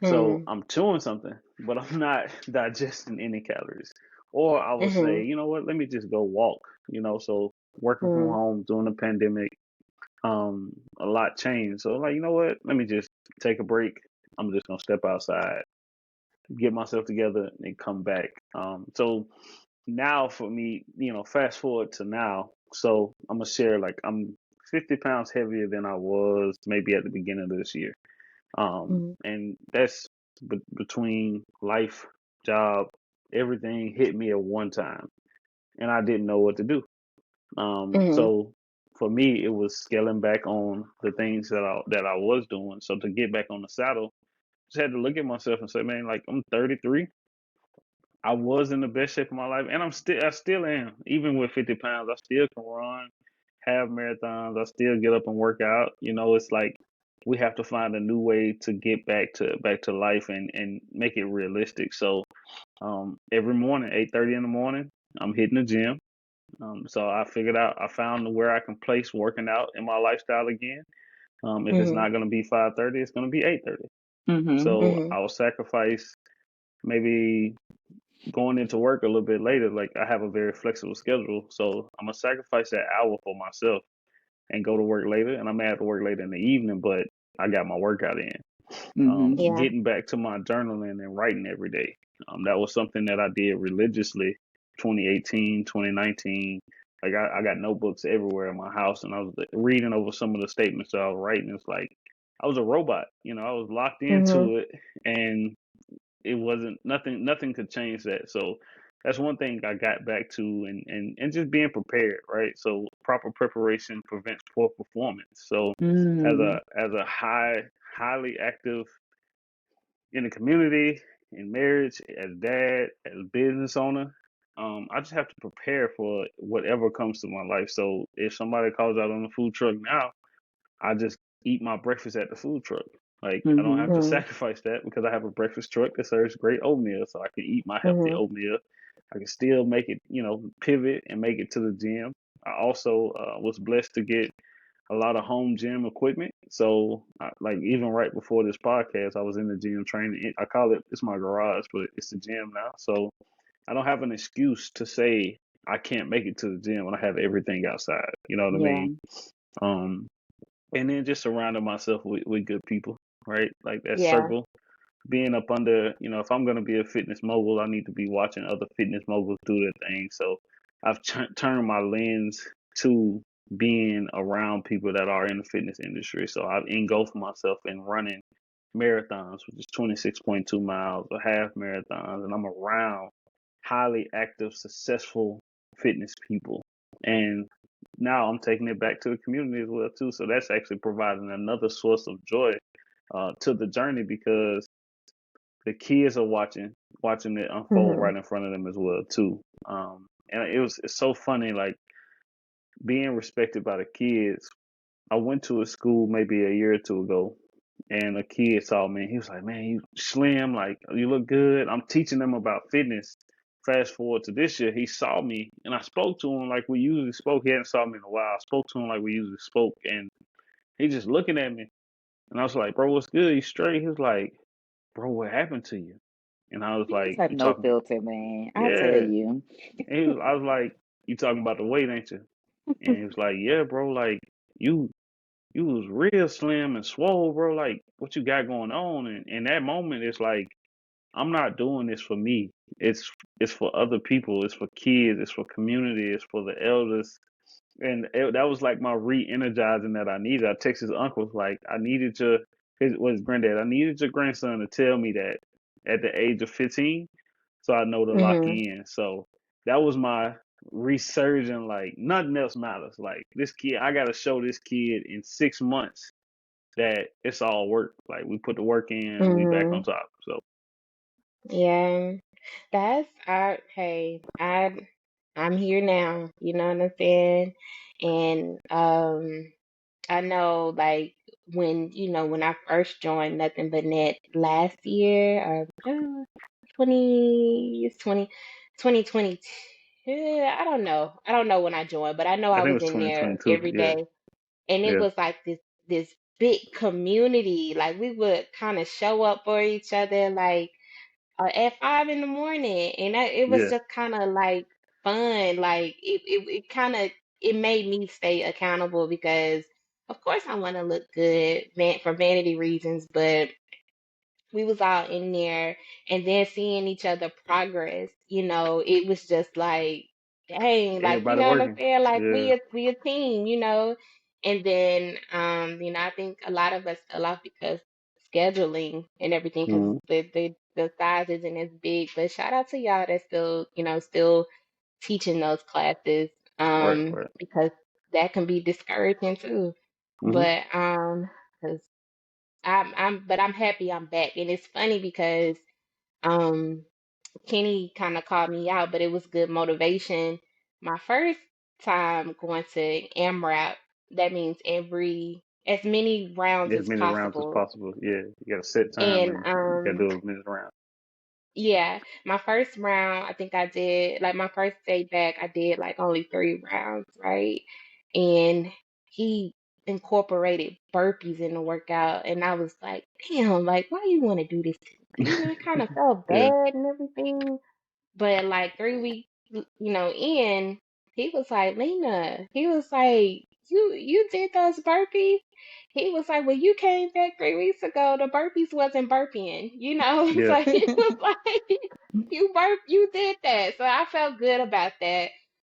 So Mhm. I'm chewing something, but I'm not digesting any calories. Or I would say, Mhm. you know what, let me just go walk. So working from Mhm. home during the pandemic, a lot changed. So, like, you know what, let me just take a break. I'm just gonna step outside, get myself together, and come back. So now for me, fast forward to now. So I'm gonna share, like, I'm 50 pounds heavier than I was maybe at the beginning of this year. Mhm. And that's between life, job, everything hit me at one time, and I didn't know what to do. Mhm. So for me, it was scaling back on the things that I was doing. So to get back on the saddle, just had to look at myself and say, man, like I'm 33. I was in the best shape of my life, and I still am. Even with 50 pounds, I still can run, have marathons. I still get up and work out. It's like we have to find a new way to get back to life and make it realistic. So every morning, 8:30 in the morning, I'm hitting the gym. So I found where I can place working out in my lifestyle again. If it's Mhm. not going to be 5:30, it's going to be 8:30. Mhm. So Mhm. I'll sacrifice maybe going into work a little bit later. Like I have a very flexible schedule, so I'm gonna sacrifice that hour for myself and go to work later. And I may have to work later in the evening, but I got my workout in. Mhm. Yeah. Getting back to my journaling and writing every day. That was something that I did religiously 2018, 2019. Like I got notebooks everywhere in my house, and I was reading over some of the statements that I was writing. It's like I was a robot. I was locked Mhm. into it, and it wasn't nothing could change that. So that's one thing I got back to, and just being prepared, right? So proper preparation prevents poor performance. So as a Mm. highly active in the community, in marriage, as dad, as business owner, I just have to prepare for whatever comes to my life. So if somebody calls out on the food truck now, I just eat my breakfast at the food truck. Like I don't Mhm. have to Mhm. sacrifice that because I have a breakfast truck that serves great oatmeal, so I can eat my healthy Mhm. oatmeal. I can still make it, pivot and make it to the gym. I also was blessed to get a lot of home gym equipment. So, like even right before this podcast, I was in the gym training. I call it's my garage, but it's the gym now. So I don't have an excuse to say I can't make it to the gym when I have everything outside. You know what I Yeah. mean? Um, and then just surrounding myself with good people, right? Like that Yeah. circle. Being up under, if I'm going to be a fitness mogul, I need to be watching other fitness moguls do their thing. So I've turned my lens to being around people that are in the fitness industry. So I've engulfed myself in running marathons, which is 26.2 miles, or half marathons, and I'm around highly active, successful fitness people. And now I'm taking it back to the community as well too. So that's actually providing another source of joy to the journey because the kids are watching it unfold Mhm. right in front of them as well too. And it's so funny, like being respected by the kids. I went to a school maybe a year or two ago, and a kid saw me. He was like, "Man, you slim, like you look good." I'm teaching them about fitness. Fast forward to this year, he saw me, and I spoke to him like we usually spoke. He hadn't saw me in a while. I spoke to him like we usually spoke, and he just looking at me, and I was like, "Bro, what's good? You straight?" He was like, "Bro, what happened to you?" And I was Kids like, have "You no talking?" filter, man. I tell Yeah. you. I was like, "You talking about the weight, ain't you?" And he was like, "Yeah, bro. Like you you was real slim and swole, bro. Like what you got going on?" And in that moment, it's like I'm not doing this for me. It's for other people. It's for kids. It's for community. It's for the elders. And that was like my re-energizing that I needed. I texted his uncle like I needed his granddad. I needed your grandson to tell me that at the age of 15, so I know to lock Mhm. in. So that was my resurging. Like nothing else matters. Like this kid, I got to show this kid in 6 months that it's all work. Like we put the work in, and we back on Mhm. top. So Yeah. That's hey, I'm here now. You know what I'm saying? And I know like when I first joined Nothing But Net last year or 20 it's 2022. I don't know. I don't know when I joined, but I know I I think it was was in there 2022. every Yeah, day, and it yeah, was like this big community. Like we would kind of show up for each other like at 5 in the morning, and it was yeah. just kind of like fun. Like it kind of it made me stay accountable because of course I want to look good for vanity reasons, but we was all in there and then seeing each other progress, it was just like, dang, like, you Everybody know what I'm working. saying? Like Yeah. we a team. And then I think a lot of us fell off because scheduling and everything, because Hmm. the size isn't as big. But shout out to y'all that's still, still teaching those classes, Right, right. because that can be discouraging too. Hmm. But but I'm happy I'm back. And it's funny because um Kenny kind of called me out, but it was good motivation. My first time going to AMRAP, that means as many rounds As as many rounds as possible. possible. Yeah, you got to set time And and you got to do as many rounds. yeah, my first round, I think I did like my first day back, I did like only 3 rounds, right? And he incorporated burpees in the workout, and I was like, damn, like why you want to do this to me? Like, I kind of felt Yeah, bad and everything. But like 3 weeks, in, he was like, Lena, he was like, you did those burpees? He was like, well, you came back 3 weeks ago. The burpees wasn't burping, yeah, So he was like, you did that. So I felt good about that.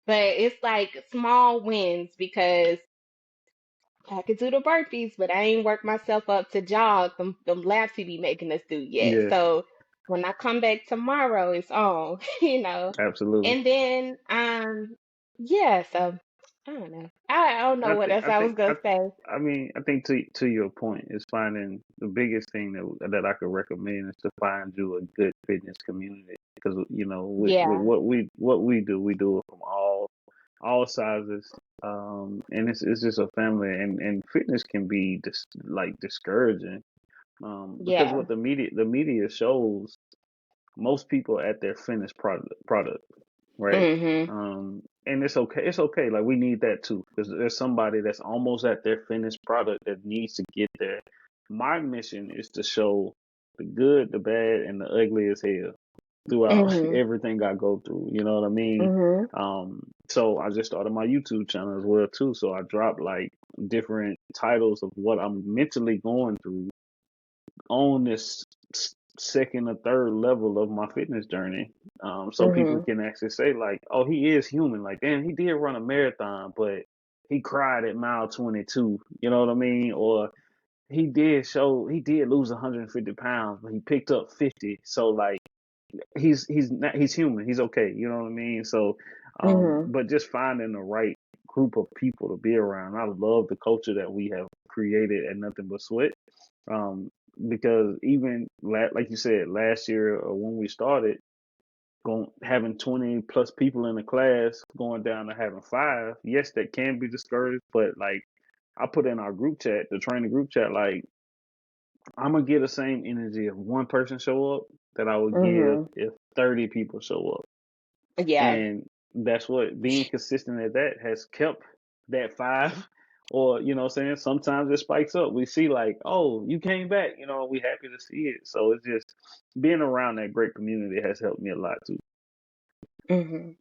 But it's like small wins because I could do the burpees, but I ain't worked myself up to jog them laps he be making us do yet. yeah. So when I come back tomorrow, it's on, Absolutely. And then yeah, so I don't know. I don't know I what think else I I think was gonna say. I mean I think to your point is finding the biggest thing that I could recommend is to find you a good fitness community because with Yeah, what we do, we do it from all sizes, and it's just a family, and fitness can be like discouraging, because yeah. what the media shows most people at their finished product, right? Mhm. And it's okay. It's okay. Like we need that too, because there's somebody that's almost at their finished product that needs to get there. My mission is to show the good, the bad, and the ugly as hell throughout Mhm. everything I go through. You know what I mean? Mhm. So I just started my YouTube channel as well too. So I drop like different titles of what I'm mentally going through on this second or third level of my fitness journey. So people Mhm. can actually say like, "Oh, he is human." Like, damn, he did run a marathon, but he cried at mile 22. You know what I mean? Or he did lose 150 pounds, but he picked up 50. So like, he's human. He's okay. You know what I mean? So, Mhm. but just finding the right group of people to be around. I love the culture that we have created at Nothing But Sweat, um, because even like you said last year, when we started, going having 20 plus people in the class, going down to having 5. Yes, that can be discouraged, but like I put in our group chat, the training group chat, like I'm gonna get the same energy if one person show up that I would give Mhm. if 30 people show up. Yeah. And that's what being consistent at that has kept that 5. Or what I'm saying, sometimes it spikes up. We see like, oh, you came back, we happy to see it. So it's just being around that great community has helped me a lot too. Mhm.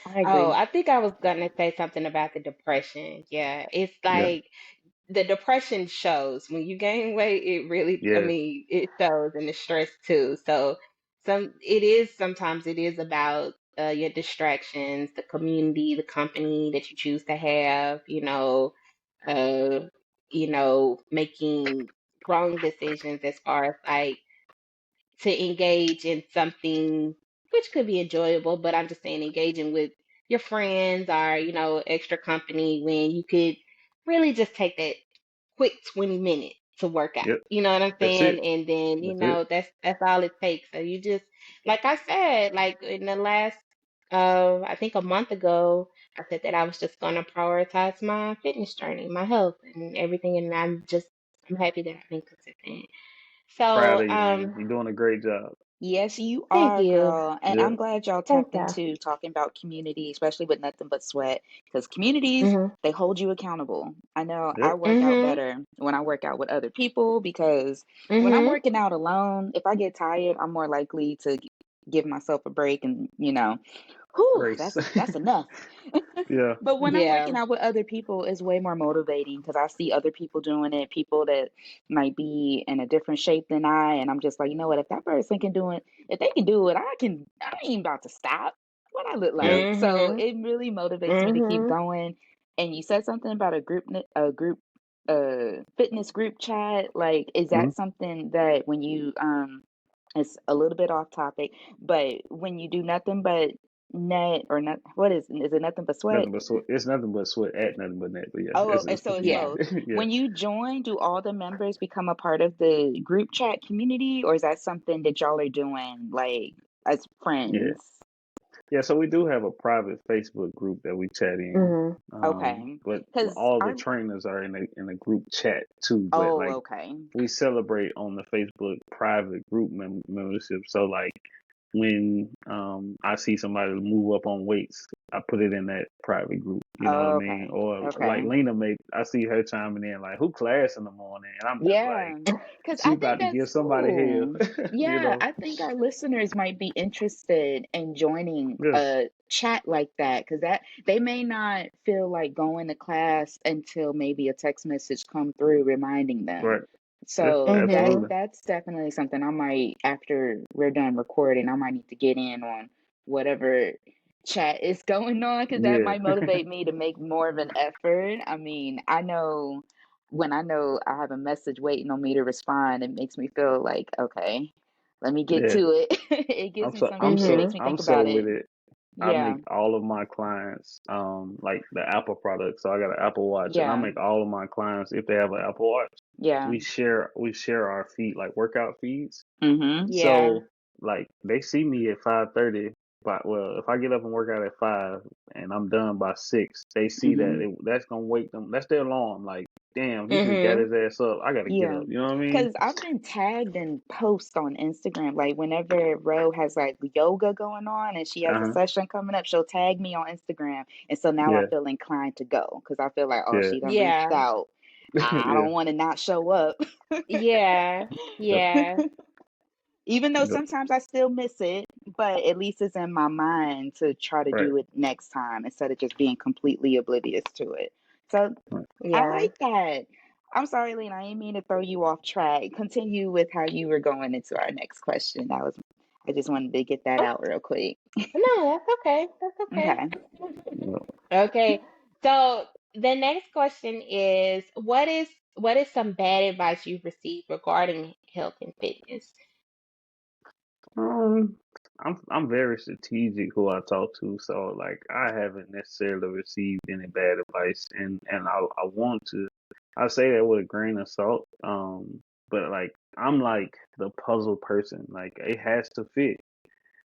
I Oh, agree. I think I was gonna say something about the depression. Yeah, it's Yeah, like the depression shows when you gain weight. It really, I yeah, mean, it shows, and the stress too. So sometimes it is about your distractions, the community, the company that you choose to have. Uh, making wrong decisions as far as like to engage in something which could be enjoyable, but I'm just saying engaging with your friends or, extra company when you could really just take that quick 20 minutes to work out. yep. You know what I'm That's saying? it. And then, That's it. that's all it takes. So you just like I said, like in the last I think a month ago, I said that I was just gonna prioritize my fitness journey, my health and everything, and I'm happy that I've been consistent. Proud So, of you, Lena. You're doing a great job. Yes, you thank are, you. girl. And Yeah, I'm glad y'all Thank tapped you. into talking about community, especially with Nothing But Sweat, because communities, Mhm. they hold you accountable. I know I yep. work out Mhm. better when I work out with other people because when I'm Mhm. working out alone, if I get tired, I'm more likely to give myself a break and, whew, Grace. that's enough. Yeah, But when I'm Yeah. working out with other people, it's way more motivating because I see other people doing it, people that might be in a different shape than I, and I'm just like, you know what? If that person can do it, if they can do it, I can. I ain't about to stop. What I look yeah. like? So Mhm. it really motivates me to keep Mhm. going. And you said something about fitness group chat. Like, is Hmm. that something that when you it's a little bit off topic, but when you do nothing but net or not? What is it? Nothing but sweat? Nothing but sweat. It's nothing but sweat at nothing but net. But yeah, Oh, and it's so it's Yeah. confusing. both. Yeah, When you join, do all the members become a part of the group chat community, or is that something that y'all are doing like as yeah, friends? yeah. So we do have a private Facebook group that we chat in. Mhm. Okay. But Because all the I, trainers are in a group chat too. But oh, like okay. we celebrate on the Facebook private group membership. So like when I see somebody move up on weights, I put it in that private group. You know what I Oh, mean? okay. Or like Okay. Lena make I see her chiming in like who class in the morning, and I'm just like Yeah. Because she I think about to that's give somebody cool. hell. You Yeah, know? I think our listeners might be interested in joining Yeah. a chat like that because that they may not feel like going to class until maybe a text message come through reminding them. Right. Yeah. So that Mhm. Absolutely. that's definitely something I might, after we're done recording, I might need to get in on whatever chat is going on because that Yeah. might motivate me to make more of an effort. I mean, I know when I know I have a message waiting on me to respond, it makes me feel like, okay, let me get Yeah. to it. It gives me some, it makes me I'm think so about with it. it. I Yeah, make all of my clients like the Apple product. So I got an Apple Watch, and I yeah, make all of my clients if they have an Apple Watch. yeah. We share our feed like workout feeds. Mm-hmm. Yeah. So like they see me at 5:30, but well, if I get up and work out at 5 and I'm done by 6, they see that Mm-hmm. that's gonna wake them. That's their alarm. Like, damn, he just got Mhm. his ass up. I gotta get Yeah. up. You know what I mean? Because I've been tagged in posts on Instagram. Like whenever Ro has like yoga going on and she has Uh a huh. session coming up, she'll tag me on Instagram. And so now I Yeah. feel inclined to go because I feel like, oh, Yeah. she done reached Yeah. out. I Yeah. don't want to not show up. Yeah. Yep. Yeah. Even though Yep. sometimes I still miss it, but at least it's in my mind to try to Right. do it next time instead of just being completely oblivious to it. So Right. I Yeah. like that. I'm sorry, Lena, I didn't mean to throw you off track. Continue with how you were going into our next question. I just wanted to get that Oh, out real quick. no, that's okay. That's okay. Okay. Yep. Okay. So the next question is what is some bad advice you've received regarding health and fitness? Um, I'm very strategic who I talk to, so like I haven't necessarily received any bad advice, and I want to. I say that with a grain of salt. But like I'm like the puzzle person. Like it has to fit.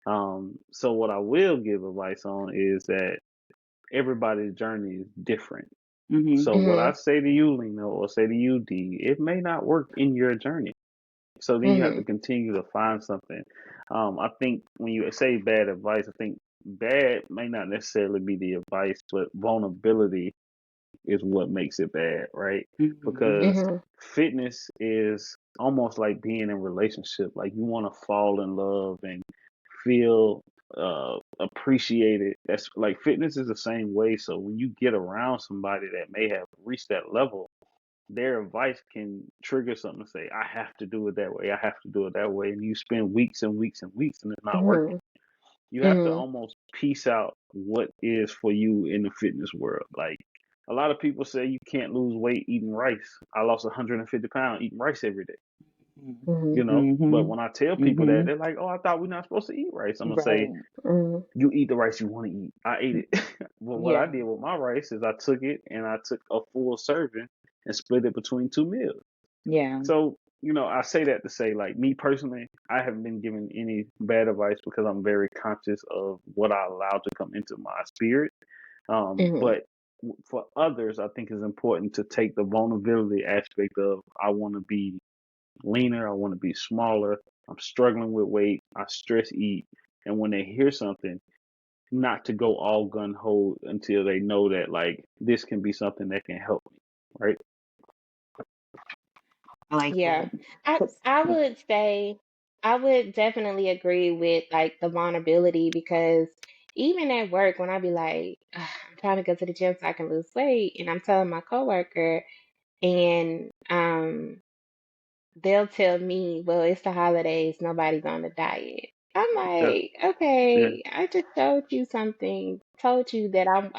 So what I will give advice on is that everybody's journey is different. Mhm. So what I Mhm. say to you, Lena, or say to you, D, it may not work in your journey. So then you have to Mhm. continue to find something. I think when you say bad advice, I think bad may not necessarily be the advice, but vulnerability is what makes it bad, right? Mhm. Because Mhm. fitness is almost like being in a relationship. Like you want to fall in love and feel appreciated. That's like fitness is the same way. So when you get around somebody that may have reached that level, their advice can trigger something to say, I have to do it that way. I have to do it that way. And you spend weeks and weeks and weeks and it's not working. Mhm. You have to Mhm. almost piece out what is for you in the fitness world. Like a lot of people say you can't lose weight eating rice. I lost 150 pounds eating rice every day, Mhm. you know? But Mhm. when I tell people that, Mhm. they're like, oh, I thought we're not supposed to eat rice. I'm going to say, Right. Mhm. you eat the rice you want to eat. I ate it. But what I Yeah. did with my rice is I took it and I took a full serving and split it between 2 meals. Yeah. So, I say that to say, like, me personally, I haven't been given any bad advice because I'm very conscious of what I allow to come into my spirit. Mhm. But for others, I think it's important to take the vulnerability aspect of I want to be leaner, I want to be smaller, I'm struggling with weight, I stress eat. And when they hear something, not to go all gun ho until they know that, like, this can be something that can help me, right? I like Yeah. that. I 'Cause I yeah. would say I would definitely agree with like the vulnerability because even at work when I be like, "Ugh, I'm trying to go to the gym so I can lose weight," and I'm telling my coworker and they'll tell me, well, it's the holidays, nobody's on a diet. I'm Yeah, like, yeah, okay, I just told you something, I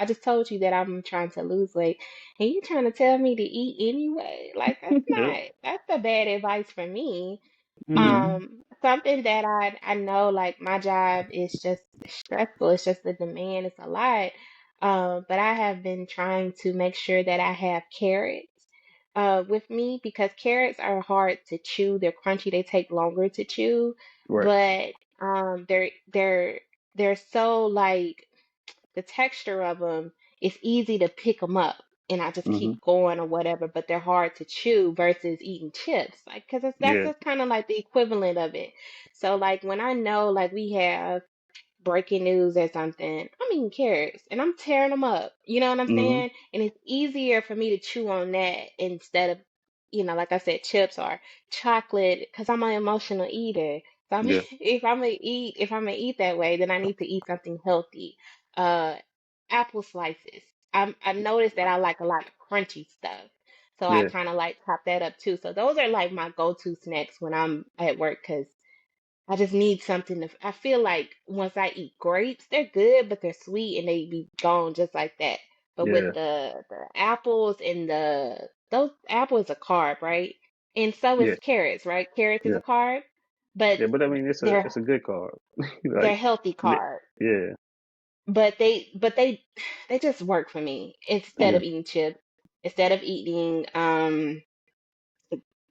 just told you that I'm trying to lose weight, and you trying to tell me to eat anyway? Like yeah. that's a bad advice for me. Mm-hmm. Mhm. something that I know, like my job is just stressful. It's just the demand. It's a lot. But I have been trying to make sure that I have carrots with me because carrots are hard to chew. They're crunchy. They take longer to chew, Right. but they're so like the texture of them, it's easy to pick them up and I just Hmm. keep going or whatever, but they're hard to chew versus eating chips. Like, because that's Yeah. just kind of like the equivalent of it. So, like, when I know, like, we have breaking news or something, I'm eating carrots and I'm tearing them up. You know what I'm Hmm. saying? And it's easier for me to chew on that instead of, like I said, chips or chocolate, because I'm an emotional eater. So I'm, Yeah. if I'm gonna eat that way, then I need to eat something healthy. Uh, apple slices. I noticed that I like a lot of crunchy stuff. So I Yeah. kind of like chop that up too. So those are like my go-to snacks when I'm at work because I just need something to. I feel like once I eat grapes, they're good, but they're sweet and they be gone just like that. But with Yeah. the apples and those apples are carb, right? And so is Yeah. carrots, right? Carrots is a Yeah. carb, but Yeah. But I mean, it's they're a good card. they're Like, healthy carb. yeah. But they just work for me instead Yeah. of eating chips, instead of eating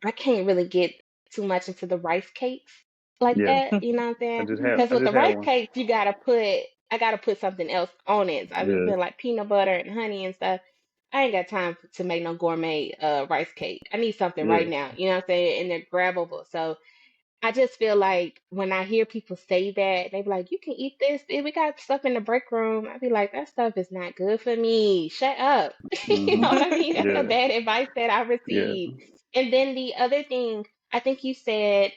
I can't really get too much into the rice cakes like Yeah. that, you know what I'm saying? Because I with the just had rice one. cakes, I gotta put something else on it. So I've Yeah. been like peanut butter and honey and stuff. I ain't got time to make no gourmet rice cake. I need something right Yeah. now, you know what I'm saying? And they're grabbable. So I just feel like when I hear people say that, they be like, "You can eat this. We got stuff in the break room." I be like, "That stuff is not good for me. Shut up." You Hmm. know what I mean? That's the Yeah. bad advice that I Yeah. received. And then the other thing, I think you said,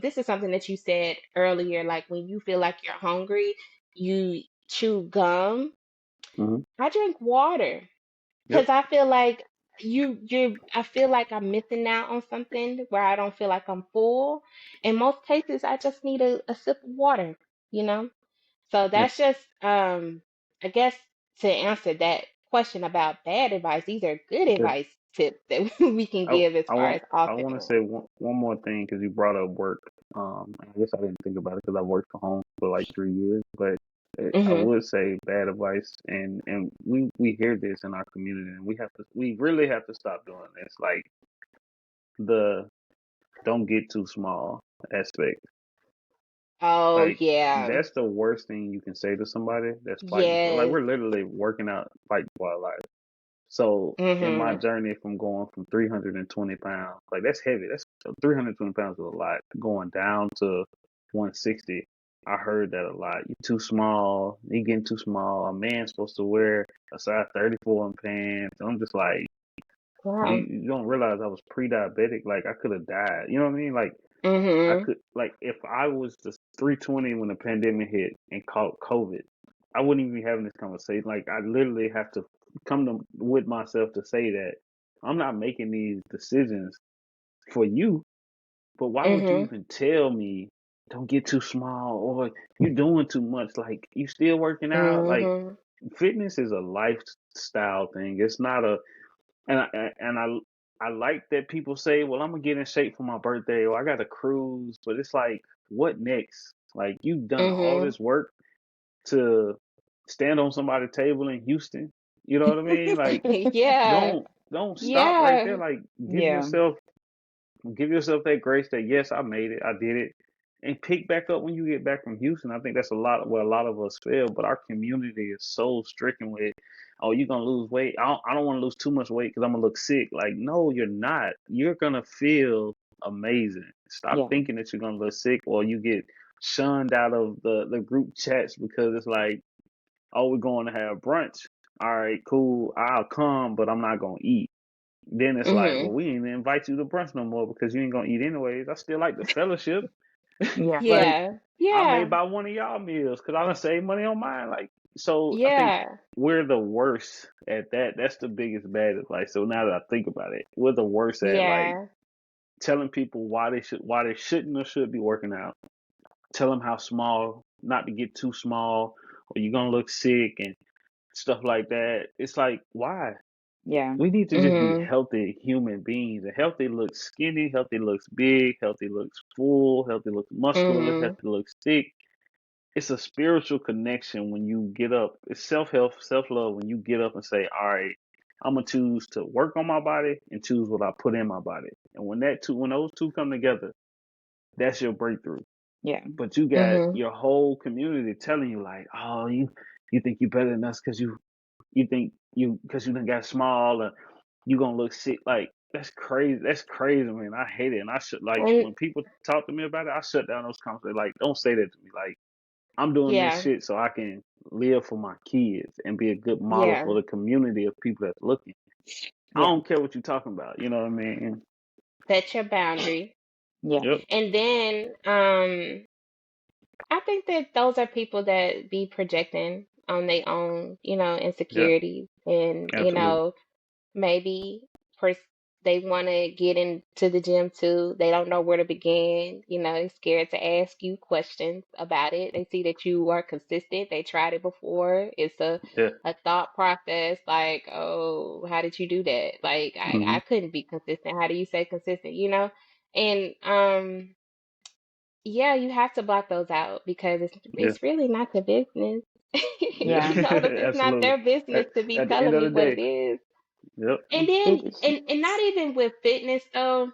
this is something that you said earlier, like when you feel like you're hungry, you chew gum. Hmm. I drink water. Yep. Because I feel like I feel like I'm missing out on something where I don't feel like I'm full. In most cases, I just need a sip of water, you know? So Yeah. that's just, I guess to answer that question about bad advice, these are good Yeah. advice tips that we can I give as I far want as I want to offering. say one more thing because you brought up work. I guess I didn't think about it because I worked from home for like 3 years, but I Mm-hmm. would say bad advice, and we hear this in our community, and we really have to stop doing this. Like the don't get too small aspect. Oh, Like yeah. that's the worst thing you can say to somebody that's fighting for. Like Yes. we're literally working out, fighting for our life. So in my Mm-hmm. journey from going from 320 pounds, like that's heavy. That's 320 pounds is a lot. Going down to 160, I heard that a lot. You too small. You getting too small. A man's supposed to wear a size 34 in pants. I'm just like, Wow. you don't realize I was pre-diabetic. Like I could have died. You know what I mean? Like I Mm-hmm. could, like if I was just 320 when the pandemic hit and caught COVID, I wouldn't even be having this conversation. Like I literally have to come to with myself to say that I'm not making these decisions for you. But why would you Mm-hmm. even tell me don't get too small or you doing too much? Like you still working out? Like Mm-hmm. fitness is a lifestyle thing. It's not a and I like that people say, "Well, I'm gonna get in shape for my birthday," or "I got to cruise," but it's like, what next? Like you've done all Mm-hmm. this work to stand on somebody's table in Houston. You know what I mean? Like Yeah. don't stop right there. Yeah. Like Yeah. give yourself that grace that yes, I made it, I did it, and pick back up when you get back from Houston. I think that's a lot where a lot of us fail, but our community is so stricken with, oh, you're gonna lose weight. I don't want to lose too much weight because I'm gonna look sick. Like, no, you're not. You're gonna feel amazing. Stop Yeah. thinking that you're gonna look sick or you get shunned out of the group chats because it's like, oh, we're going to have brunch. All right, cool. I'll come, but I'm not gonna eat. Then it's like, well, Mm-hmm. we ain't even invite you to brunch no more because you ain't gonna eat anyways. I still like the fellowship. Yeah. Like, Yeah. I may Yeah. buy one of y'all meals because I done save money on mine. Like, so I think Yeah. we're the worst at that. That's the biggest bad advice. So now that I think about it, we're the worst at like Yeah. telling people why they shouldn't or should be working out. Tell them how small, not to get too small, or you're gonna look sick and stuff like that. It's like, why? Yeah. We need to just be Mhm. healthy human beings. And healthy looks skinny, healthy looks big, healthy looks full, healthy looks muscular, Mhm. healthy looks thick. It's a spiritual connection when you get up. It's self help, self love when you get up and say, all right, I'm gonna choose to work on my body and choose what I put in my body. And when those two come together, that's your breakthrough. Yeah. But you got Mhm. your whole community telling you like, oh, you think you better than us because you think you because you done got small or you gonna look sick. Like that's crazy. That's crazy, man. I hate it. And I should like And when people talk to me about it, I shut down those conversations. Like, don't say that to me. Like I'm doing this yeah, shit so I can live for my kids and be a good model yeah, for the community of people that's looking. I Yeah. don't care what you're talking about. You know what I mean? set your boundaries. Yeah. Yep. And then I think that those are people that be projecting on their own, Yep. insecurities and, Absolutely. maybe pers- they want to get into the gym too. They don't know where to begin. They're scared to ask you questions about it. They see that you are consistent. They tried it before. It's Yeah. a thought process like, oh, how did you do that? Like, Hmm. I couldn't be consistent. How do you say consistent? And yeah, you have to block those out because it's Yeah. it's really not the business. Yeah. Yeah. You told them it's not Absolutely. their business At, to be at the end telling of me the what it day. is. Yep. And then, It, and not even with fitness though,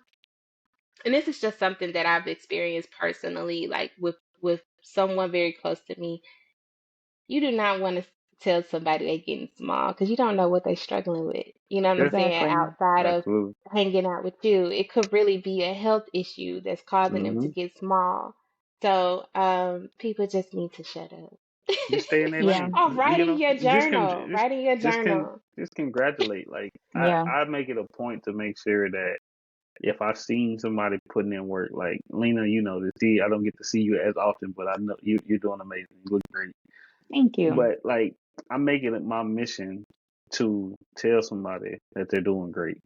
and this is just something that I've experienced personally, like with someone very close to me. You do not want to tell somebody they're getting small because you don't know what they're struggling with. You know what I'm Yeah. saying? exactly. Outside of Absolutely. hanging out with you, it could really be a health issue that's causing them to Hmm. get small. So, people just need to shut up. Just stay in their Yeah. lane. Oh, write You in know, your just journal. Write in your just journal. just congratulate. Like Yeah. I make it a point to make sure that if I've seen somebody putting in work, like Lena, you know this. See, I don't get to see you as often, but I know you're doing amazing. You look great. Thank you. But like I make it my mission to tell somebody that they're doing great.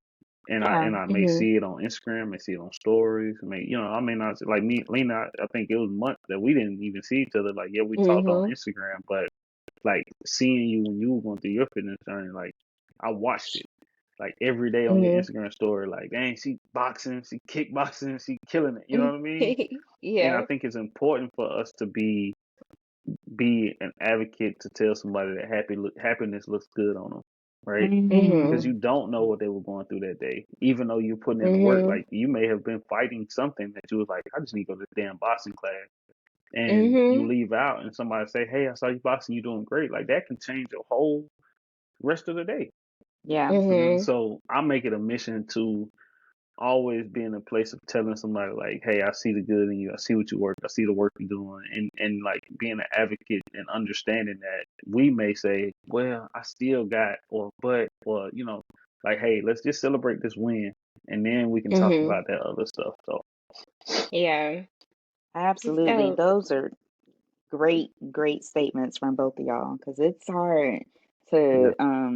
Yeah. And I may Mhm. see it on Instagram, may see it on stories, I may not like me, Lena. I think it was months that we didn't even see each other. Like, yeah, we talked on Mhm. Instagram, but like seeing you when you were going through your fitness journey, like I watched it like every day on your Mhm. Instagram story. Like, dang, she boxing, she kickboxing, she killing it. You know what I mean? And I Yeah. think it's important for us to be an advocate to tell somebody that happiness looks good on them, right? Hmm. Because Mhm. you don't know what they were going through that day. Even though you're putting in the work, Mhm. like you may have been fighting something that you was like, I just need to go to this damn boxing class. And you Mhm. leave out and somebody say, hey, I saw you boxing, you doing great. Like that can change your whole rest of the day. Yeah. Mhm. So I make it a mission to always be in a place of telling somebody like, hey, I see the good in you. I see what you work. I see the work you're doing. And like being an advocate and understanding that we may say, well, I still got, or, like, hey, let's just celebrate this win. And then we can talk Mhm. about that other stuff. So, Yeah. It's Absolutely. dope. Those are great, great statements from both of y'all because it's hard to yeah.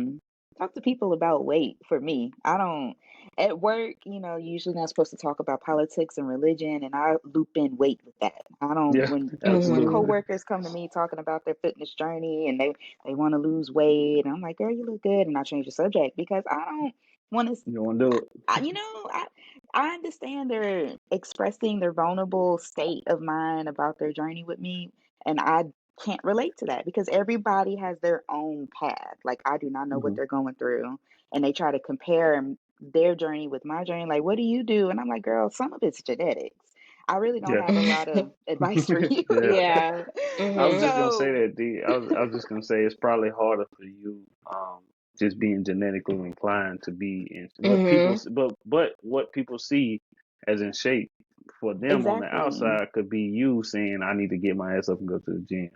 talk to people about weight for me. I don't at work, usually not supposed to talk about politics and religion, and I loop in weight with that. I don't Yeah. when Mhm. Absolutely. coworkers come to me talking about their fitness journey and they want to lose weight, and I'm like, girl, you look good, and I change the subject because I don't want to. You want to do it? I, you know, I I understand they're expressing their vulnerable state of mind about their journey with me, and I can't relate to that because everybody has their own path. Like I do not know what Hmm. they're going through, and they try to compare their journey with my journey. Like, what do you do? And I'm like, girl, some of it's genetics. I really don't Yeah. have a lot of advice for you. Yeah. Yeah. I was Mhm. just gonna say So that, D. I was just gonna say it's probably harder for you, just being genetically inclined to be in Mhm. but what people see as in shape for them on the exactly, outside could be you saying, I need to get my ass up and go to the gym.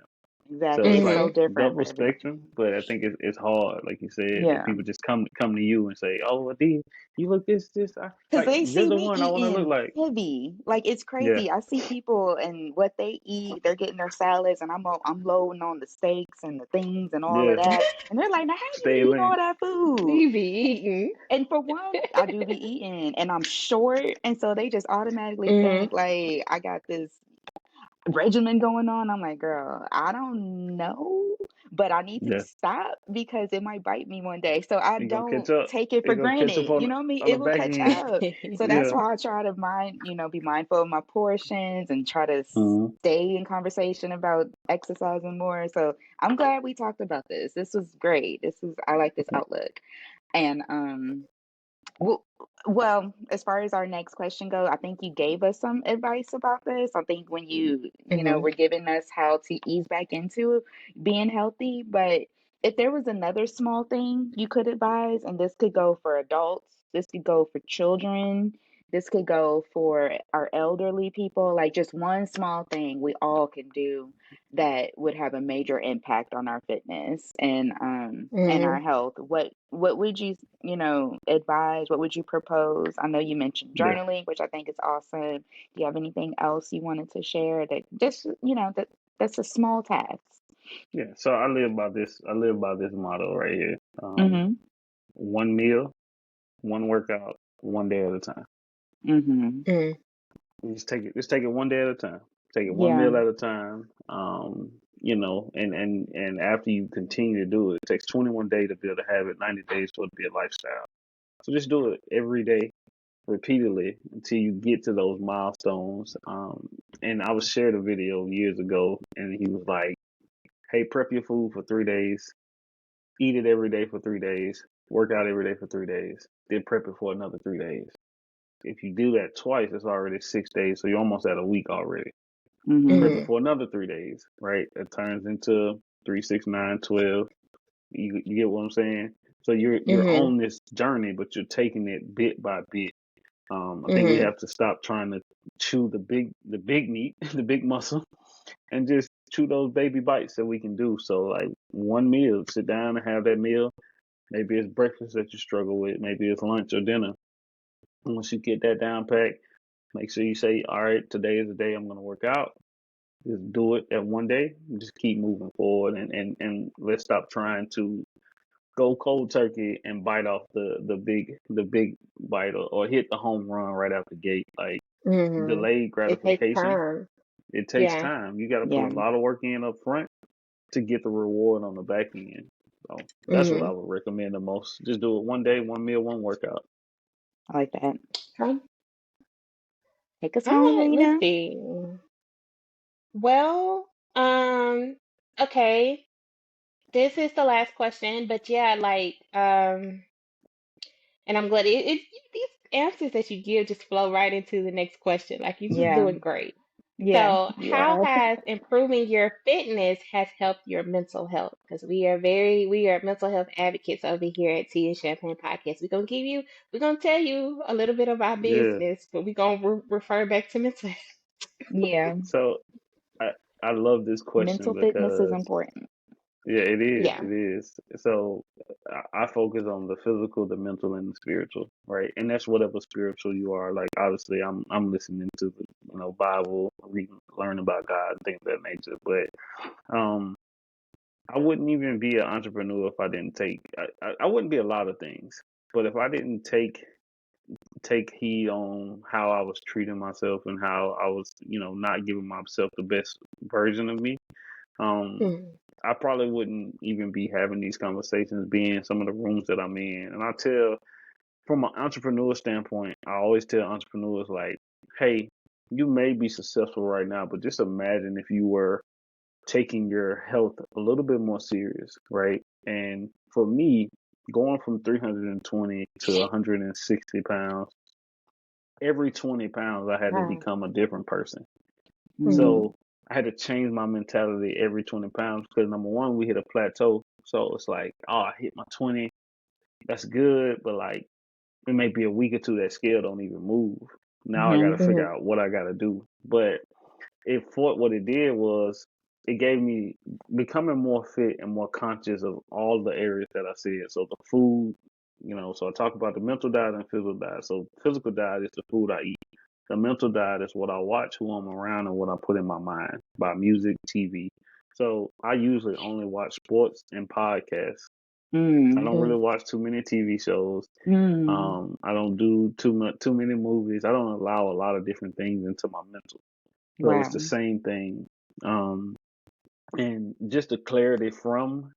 So exactly, it's it's like so Mhm. different for double everybody. spectrum, but I think it's hard, like you said, that Yeah. people just come to you and say, "Oh, well, D, you look this." Because Like they you're see the me one I want to look eating like. heavy. Like it's Yeah, crazy. I see people and what they eat. They're getting their salads, and I'm loading on the steaks and the things and all of yeah. that. And they're like, "Now, how you Stay eating all lean. that food?" You be eating. And for one, I do be eating, and I'm short, and so they just automatically Mhm. think like I got this. regimen going on. I'm like, girl, I don't know, but I need to Yeah, stop because it might bite me one day. So I it gonna catch don't up. take it for It gonna catch up granted. You on know what I mean? on the It will back catch end. up. So that's Yeah. why I try to be mindful of my portions and try to Hmm. stay in conversation about exercising more. So I'm glad we talked about this. This was great. I like this outlook. And well, as far as our next question go, I think you gave us some advice about this. I think when Hmm. were giving us how to ease back into being healthy, but if there was another small thing you could advise, and this could go for adults, this could go for children, this could go for our elderly people, like just one small thing we all can do that would have a major impact on our fitness and our Hmm. health. What would you advise? What would you propose? I know you mentioned Yeah. journaling, which I think is awesome. Do you have anything else you wanted to share that just that's a small task? Yeah. So I live by this. I live by this motto right here. Mhm. One meal, one workout, one day at a time. Mhm. Hmm. You just take it. Just take it one day at a time. Take it one Yeah. meal at a time. And after you continue to do it, it takes 21 days to build a habit, 90 days for it to be a lifestyle. So just do it every day, repeatedly, until you get to those milestones. And I was shared a video years ago, and he was like, "Hey, prep your food for 3 days, eat it every day for 3 days, work out every day for 3 days, then prep it for another 3 days. If you do that twice, it's already 6 days, so you're almost at a week already. Mhm. Prep it Hmm. for another 3 days, right? That turns into 3, 6, 9, 12. You get what I'm saying? So you're Hmm. on this journey, but you're taking it bit by bit. I think we Hmm. have to stop trying to chew the big meat, the big muscle, and just chew those baby bites that we can do. So like one meal, sit down and have that meal. Maybe it's breakfast that you struggle with. Maybe it's lunch or dinner. And once you get that down pat, make sure you say, all right, today is the day I'm going to work out. Just do it at one day and just keep moving forward. And let's stop trying to go cold turkey and bite off the big bite, or hit the home run right out the gate. Like Hmm. delayed It takes gratification, time. it takes Yeah. time. You got to put a Yeah. lot of work in up front to get the reward on the back end. So that's what I Hmm. would recommend the most. Just do it one day, one meal, one workout. I like that. Okay. Take us All home, right. Let's Lena. see. Well, okay. This is the last question, but yeah, and I'm glad these answers that you give just flow right into the next question. Like you're just Yeah. doing great. Yeah. So, how Yeah. has improving your fitness has helped your mental health? Because we are mental health advocates over here at Tea and Champagne Podcast. We're gonna tell you a little bit of our Yeah. business, but we're gonna refer back to mental health. Yeah. So I I love this question Mental fitness is because important. yeah, it is. Yeah. It is. So I focus on the physical, the mental, and the spiritual, right? And that's whatever spiritual you are. Like obviously, I'm listening to the Bible, reading, learning about God, and things of that nature. But I wouldn't even be an entrepreneur if I didn't take. I wouldn't be a lot of things, but if I didn't take heed on how I was treating myself and how I was, not giving myself the best version of me, um, Mm-hmm. I probably wouldn't even be having these conversations, being in some of the rooms that I'm in. And I tell, from an entrepreneur standpoint, I always tell entrepreneurs like, hey, you may be successful right now, but just imagine if you were taking your health a little bit more serious, right? And for me, going from 320 to 160 pounds, every 20 pounds, I had to Wow. become a different person. Mm. Mm-hmm. So I had to change my mentality every 20 pounds because number one, we hit a plateau. So it's like, oh, I hit my 20. That's good. But like, it may be a week or two that scale don't even move. Now I got to Mhm. figure Mm-hmm. out what I got to do. But what it did was it gave me becoming more fit and more conscious of all the areas that I said. So the food, so I talk about the mental diet and physical diet. So physical diet is the food I eat. The mental diet is what I watch, who I'm around, and what I put in my mind by music, TV. So I usually only watch sports and podcasts. I Mm. don't really Mm-hmm. watch too many TV shows. Mm. I don't do too many movies. I don't allow a lot of different things into my mental. but it's the Wow. same thing. Um, and just the clarity from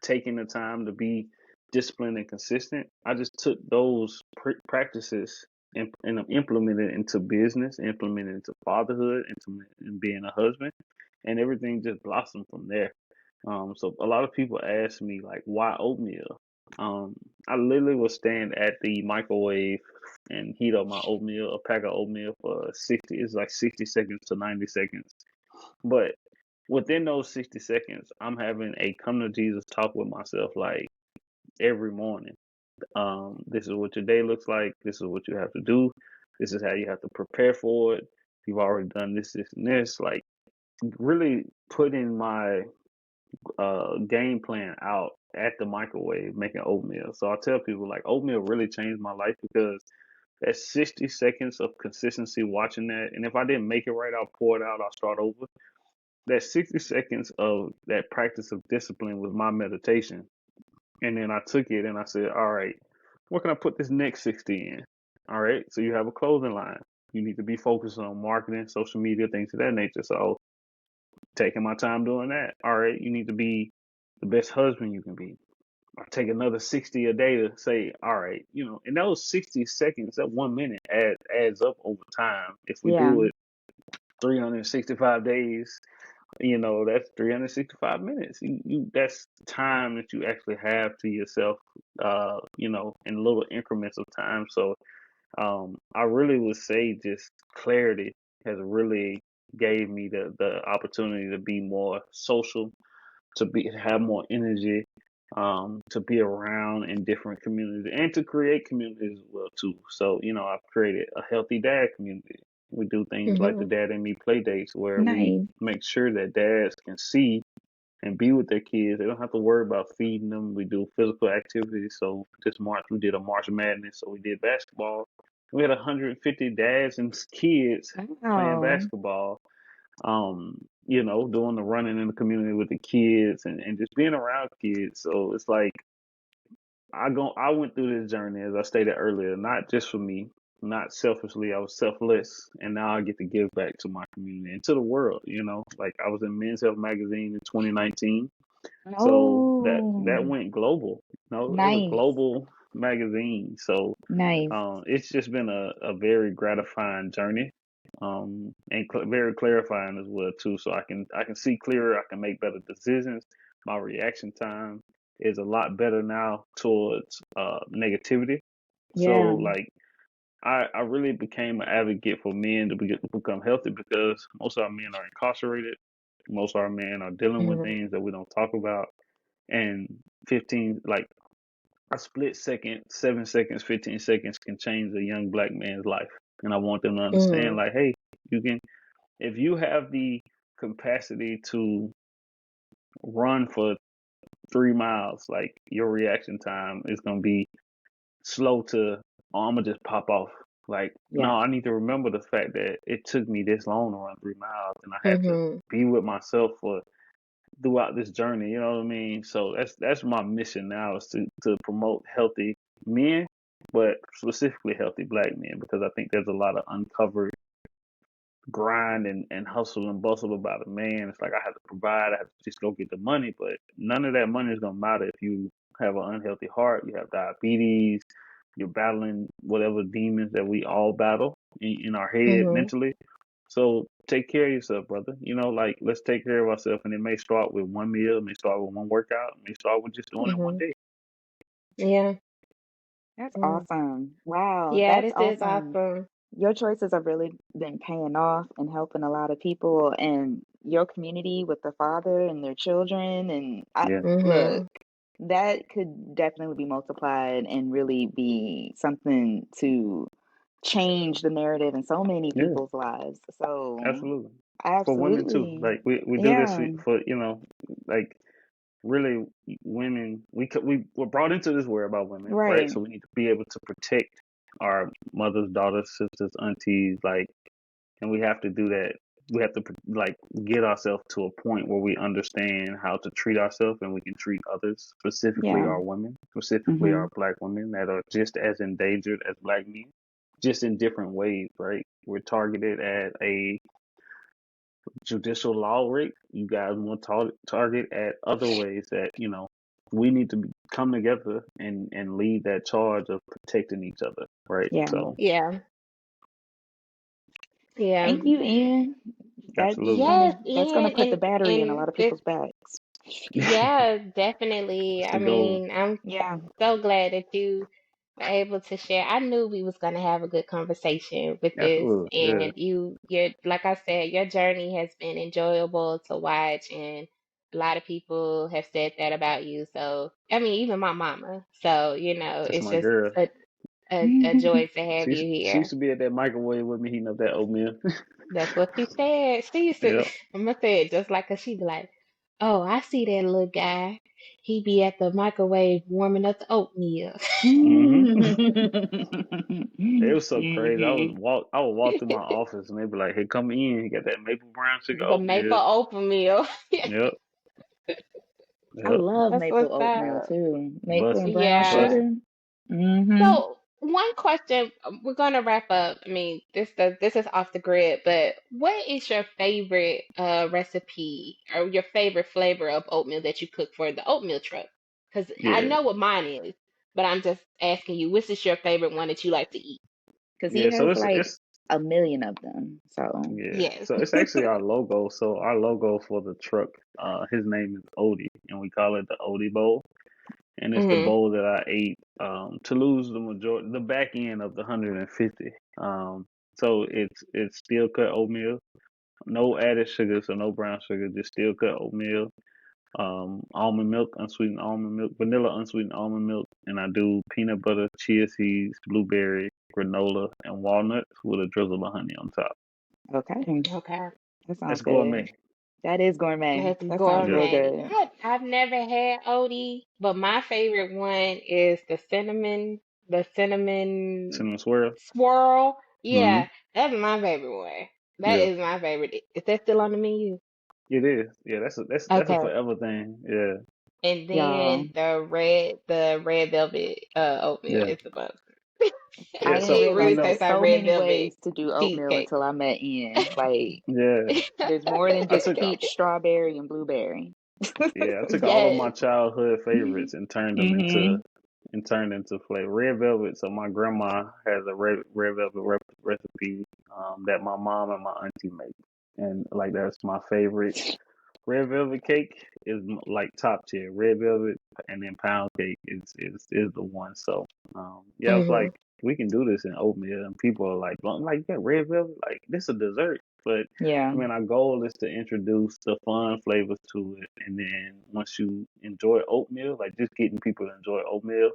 taking the time to be disciplined and consistent, I just took those practices and implemented into business, implemented into fatherhood, into being a husband, and everything just blossomed from there. So a lot of people ask me like, why oatmeal? I literally will stand at the microwave and heat up my oatmeal, a pack of oatmeal for 60. It's like 60 seconds to 90 seconds, but within those 60 seconds, I'm having a come to Jesus talk with myself like every morning. This is what your day looks like. This is what you have to do. This is how you have to prepare for it. You've already done this, this, and this. Like, really putting my game plan out at the microwave making oatmeal. So I tell people, like, oatmeal really changed my life because that's 60 seconds of consistency watching that. And if I didn't make it right, I'll pour it out, I'll start over. That 60 seconds of that practice of discipline was my meditation. And then I took it and I said, all right, what can I put this next 60 in? All right, so you have a clothing line. You need to be focused on marketing, social media, things of that nature. So taking my time doing that. All right, you need to be the best husband you can be. I take another 60 a day to say, all right, and those 60 seconds, that 1 minute adds up over time. If we Yeah. do it 365 days, that's 365 minutes. That's time that you actually have to yourself, in little increments of time. So, I really would say just clarity has really gave me the opportunity to be more social, have more energy, to be around in different communities and to create communities as well too. So, I've created a healthy dad community. We do things like the Mhm. Dad and Me play dates where we Nice. make sure that dads can see and be with their kids. They don't have to worry about feeding them. We do physical activities. So this March we did a March Madness. So we did basketball. We had 150 dads and kids playing Wow. basketball, doing the running in the community with the kids and just being around kids. So it's like I went through this journey as I stated earlier, not just for me, not selfishly. I was selfless, and now I get to give back to my community and to the world. Like I was in Men's Health magazine in 2019, so that Oh, went global. It was a nice. global magazine. So Nice. it's just been a very gratifying journey, and very clarifying as well too. So I can see clearer. I can make better decisions. My reaction time is a lot better now towards negativity. So Yeah. like I really became an advocate for men to become healthy because most of our men are incarcerated. Most of our men are dealing with Mhm. things that we don't talk about. And 15, like a split second, 7 seconds, 15 seconds can change a young black man's life. And I want them to understand, Mhm. like, hey, if you have the capacity to run for 3 miles, like your reaction time is going to be slow to, oh, I'm going to just pop off. Like, no, Yeah. I need to remember the fact that it took me this long to run 3 miles and I had to Mhm. be with myself for throughout this journey. You know what I mean? So that's my mission now is to promote healthy men, but specifically healthy black men because I think there's a lot of uncovered grind and hustle and bustle about a man. It's like I have to provide, I have to just go get the money, but none of that money is gonna matter if you have an unhealthy heart, you have diabetes, you're battling whatever demons that we all battle in our head Mhm. mentally. So take care of yourself, brother. Like let's take care of ourselves, and it may start with one meal, it may start with one workout, it may start with just doing it one Mhm. day. Yeah. That's Yeah. awesome. Wow, Yeah, that's this is awesome. awesome. Your choices have really been paying off and helping a lot of people and your community with the father and their children. And Yeah, look, Mhm. that could definitely be multiplied and really be something to change the narrative in so many yeah, people's lives. So, absolutely. For women too. absolutely. Like we do this Yeah, for like really women we were brought into this world by women, right? right. So we need to be able to protect our mothers, daughters, sisters, aunties, like, and we have to do that. We have to like get ourselves to a point where we understand how to treat ourselves and we can treat others, specifically Yeah. our women, specifically Mm-hmm. our black women that are just as endangered as black men, just in different ways, right? We're targeted at a judicial law, Rick. You guys want to target at other ways that we need to come together and lead that charge of protecting each other, right? Yeah. So Yeah. Yeah. Thank you, Ian. absolutely, Yes, That's gonna Ian, put the battery in a and lot of this, people's backs. yeah, definitely. it's I the goal. mean, I'm Yeah. so glad that you were able to share. I knew we was gonna have a good conversation with this, Absolutely, yeah. and you're like I said, your journey has been enjoyable to watch, and a lot of people have said that about you. So, I mean, even my mama. So, That's it's my just girl. a joy to have you She used here. to be at that microwave with me heating up that oatmeal. That's what she said. She used to, Yep. I'm gonna say it just like her. She be like, "Oh, I see that little guy. He be at the microwave warming up the oatmeal." hmm It was so crazy. I would walk through my office and they'd be like, "Hey, come in. You got that maple brown sugar The maple oatmeal." oatmeal. Yep. I Yep. love That's maple what's oatmeal up. too. Maple and Bussin'. brown Yeah. Bussin'. sugar. Mm-hmm. So one question, we're gonna wrap up. I mean, this is off the grid, but what is your favorite recipe or your favorite flavor of oatmeal that you cook for the oatmeal truck? Because I Yeah. know what mine is, but I'm just asking you, which is your favorite one that you like to eat? Because he Yeah. So has it's like it's a million of them. So yeah. Yes. So it's actually our logo. So our logo for the truck, his name is Odie, and we call it the Odie Bowl. And it's the Mhm. bowl that I ate to lose the back end of the 150. So it's steel cut oatmeal, no added sugar, so no brown sugar, just steel cut oatmeal, almond milk, unsweetened almond milk, vanilla unsweetened almond milk, and I do peanut butter, chia seeds, blueberry, granola, and walnuts with a drizzle of honey on top. okay, Okay. that sounds That's good. gourmet. That is gourmet. That's That sounds Yep. real gourmet. good. I've never had Odie, but my favorite one is the cinnamon Cinnamon swirl. swirl. Mm-hmm. Yeah, that's my favorite one. That Yeah. is my favorite. Is that still on the menu? It is. Yeah, that's a Okay. forever thing. Yeah. And Y'all, then the red velvet oatmeal Yeah. is the most. I Yeah. I didn't So can't you really realize know, taste there's that so red many velvet ways to do oatmeal cheesecake. until I met Ian. Like, yeah. there's more than I just took peach, strawberry, and blueberry. Yeah, I took all of my Yes. childhood favorites and turned them Mm-hmm. into flavor. Red velvet. So my grandma has a red velvet recipe that my mom and my auntie make, and like that's my favorite. Red velvet cake is like top tier. Red velvet and then pound cake is the one. So yeah, I was like, Mhm. we can do this in oatmeal, and people are like, well, I'm like, yeah, red velvet, like this is a dessert. But Yeah, I mean, our goal is to introduce the fun flavors to it, and then once you enjoy oatmeal, like just getting people to enjoy oatmeal,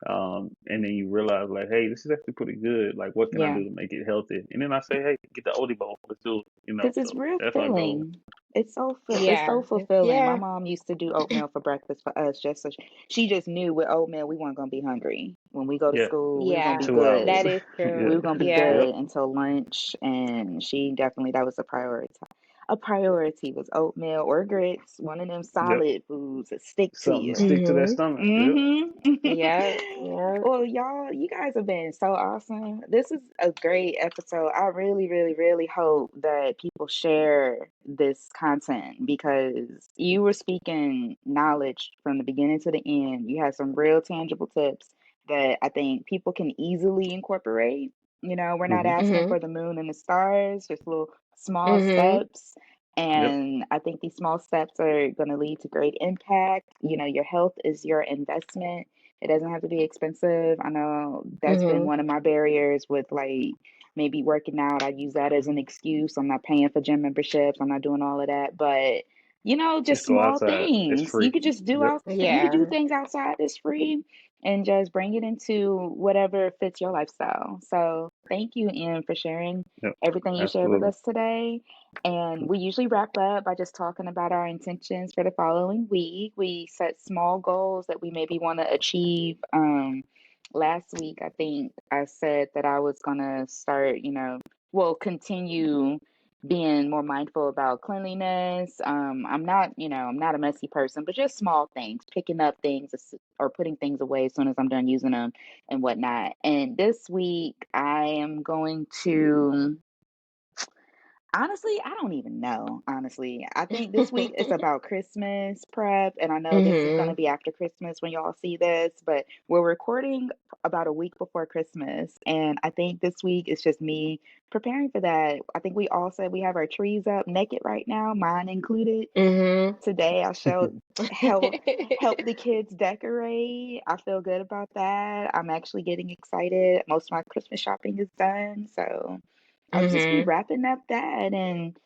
and then you realize like, hey, this is actually pretty good. Like, what can I yeah. do to make it healthy? And then I say, hey, get the oldie bowl. Let's do it. Because it's So real that's our goal. filling. It's Yeah. so fulfilling. My Yeah. mom used to do oatmeal for breakfast for us, just so she just knew with oatmeal we weren't gonna be hungry when we go to Yeah, school. We were gonna be Yeah. 2 hours. That good. is Yeah, We true. were gonna be Yeah. yep, good until lunch, and she definitely that was a priority. A priority was oatmeal or grits, one of them yep. solid foods that stick to Something to you. stick to that Mhm. stomach. Yep. Mm-hmm. Yeah. Yeah. Well, y'all, you guys have been so awesome. This is a great episode. I really, really, really hope that people share this content because you were speaking knowledge from the beginning to the end. You had some real tangible tips that I think people can easily incorporate. We're not hmm asking Mhm. for the moon and the stars, just little small Mhm. steps. Yep. And I think these small steps are going to lead to great impact. Your health is your investment. It doesn't have to be expensive. I know that's been Mhm. one of my barriers with like maybe working out. I use that as an excuse. I'm not paying for gym memberships. I'm not doing all of that. But just Just go small outside. It's things. You free. could just do Yep. out you could do Yeah. things outside that's free and just bring it into whatever fits your lifestyle. So thank you, Ian, for sharing Yep. everything you shared with Absolutely. us today. And we usually wrap up by just talking about our intentions for the following week. We set small goals that we maybe want to achieve. Last week, I think I said that I was going to start, continue being more mindful about cleanliness. I'm not a messy person, but just small things, picking up things or putting things away as soon as I'm done using them and whatnot. And this week, I am going to Honestly, I don't even know. Honestly, I think this week is about Christmas prep, and I know this is going to Mhm. be after Christmas when y'all see this, but we're recording about a week before Christmas, and I think this week is just me preparing for that. I think we all said we have our trees up naked right now, mine included. Mhm. Today, I showed help the kids decorate. I feel good about that. I'm actually getting excited. Most of my Christmas shopping is done, so I'll just be Mhm. wrapping up that and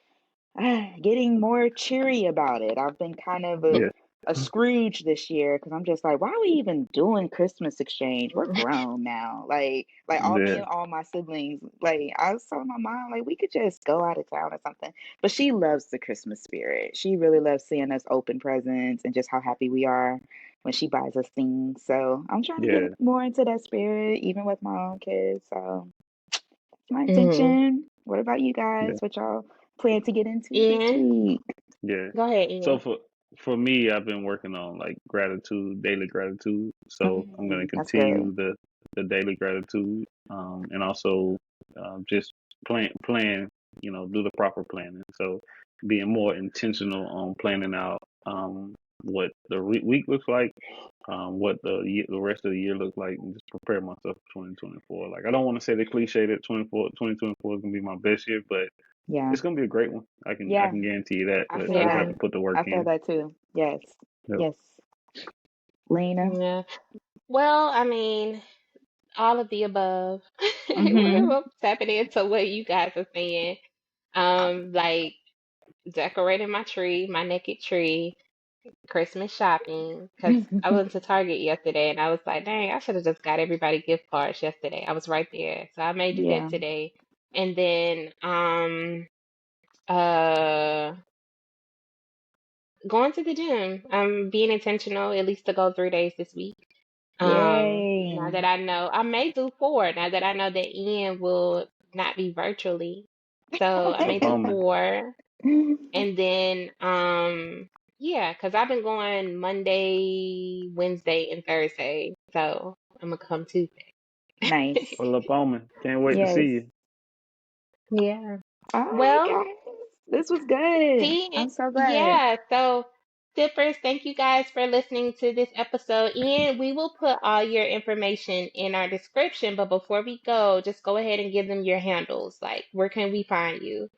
getting more cheery about it. I've been kind of Yeah, a Scrooge this year because I'm just like, why are we even doing Christmas exchange? We're grown now. Like all me yeah, and all my siblings. Like I was telling my mom, like we could just go out of town or something. But she loves the Christmas spirit. She really loves seeing us open presents and just how happy we are when she buys us things. So I'm trying to get yeah, more into that spirit, even with my own kids. So that's my Mhm. intention. What about you yeah, guys? What y'all plan to get into this Ian, week? yeah. go ahead, So Ian. for me, I've been working on like gratitude, daily gratitude. So I'm gonna That's good. continue the daily gratitude, and also just plan, do the proper planning. So being more intentional on planning out what the week looks like, what the rest of the year looks like, and just prepare myself for 2024. Like I don't want to say the cliche that 2024 is gonna be my best year, but Yeah. it's gonna be a great one. I Yeah. can guarantee you that, I but feel I just have Yeah. to that. put the work I feel in. that too. Yes. Yep. Yes. Lena. Yeah. Well, I mean, all of the above. Mm-hmm. We're tapping into what you guys are saying. Like decorating my tree, my naked tree, Christmas shopping. Because I went to Target yesterday and I was like, dang, I should have just got everybody gift cards yesterday. I was right there. So I may do that Yeah. today. And then uh going to the gym. I'm being intentional, at least to go 3 days this week. Now Yay. that I know, I may do four. Now that I know that Ian will not be virtually, so I Well, may do Bowman. four, and then yeah, because I've been going Monday, Wednesday, and Thursday, so I'm gonna come Tuesday. Nice. Well, Bowman. Can't wait to see Yes. you. Yeah. All right, Well, guys. This was good. see, I'm so glad. yeah. So, sippers, thank you guys for listening to this episode. And we will put all your information in our description. But before we go, just go ahead and give them your handles. Like, where can we find you?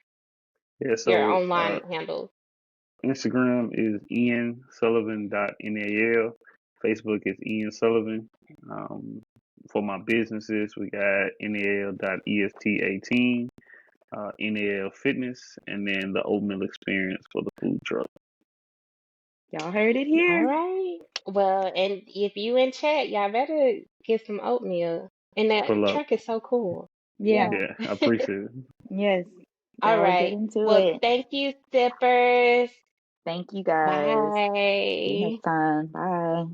Yeah. Your So online handles. Instagram is iansullivan.nal. Facebook is Ian Sullivan. Um, for my businesses, we got nal.est18, NAL Fitness, and then the Oatmeal Experience for the food truck. Y'all heard it All here. right. Well, and if you in chat, y'all better get some oatmeal. And that Pull up. truck is so cool. Yeah. Yeah. Yeah, I appreciate it. Yes. All Y'all get right. into Well, it. thank you, sippers. Thank you guys. See you Bye. next time. Bye.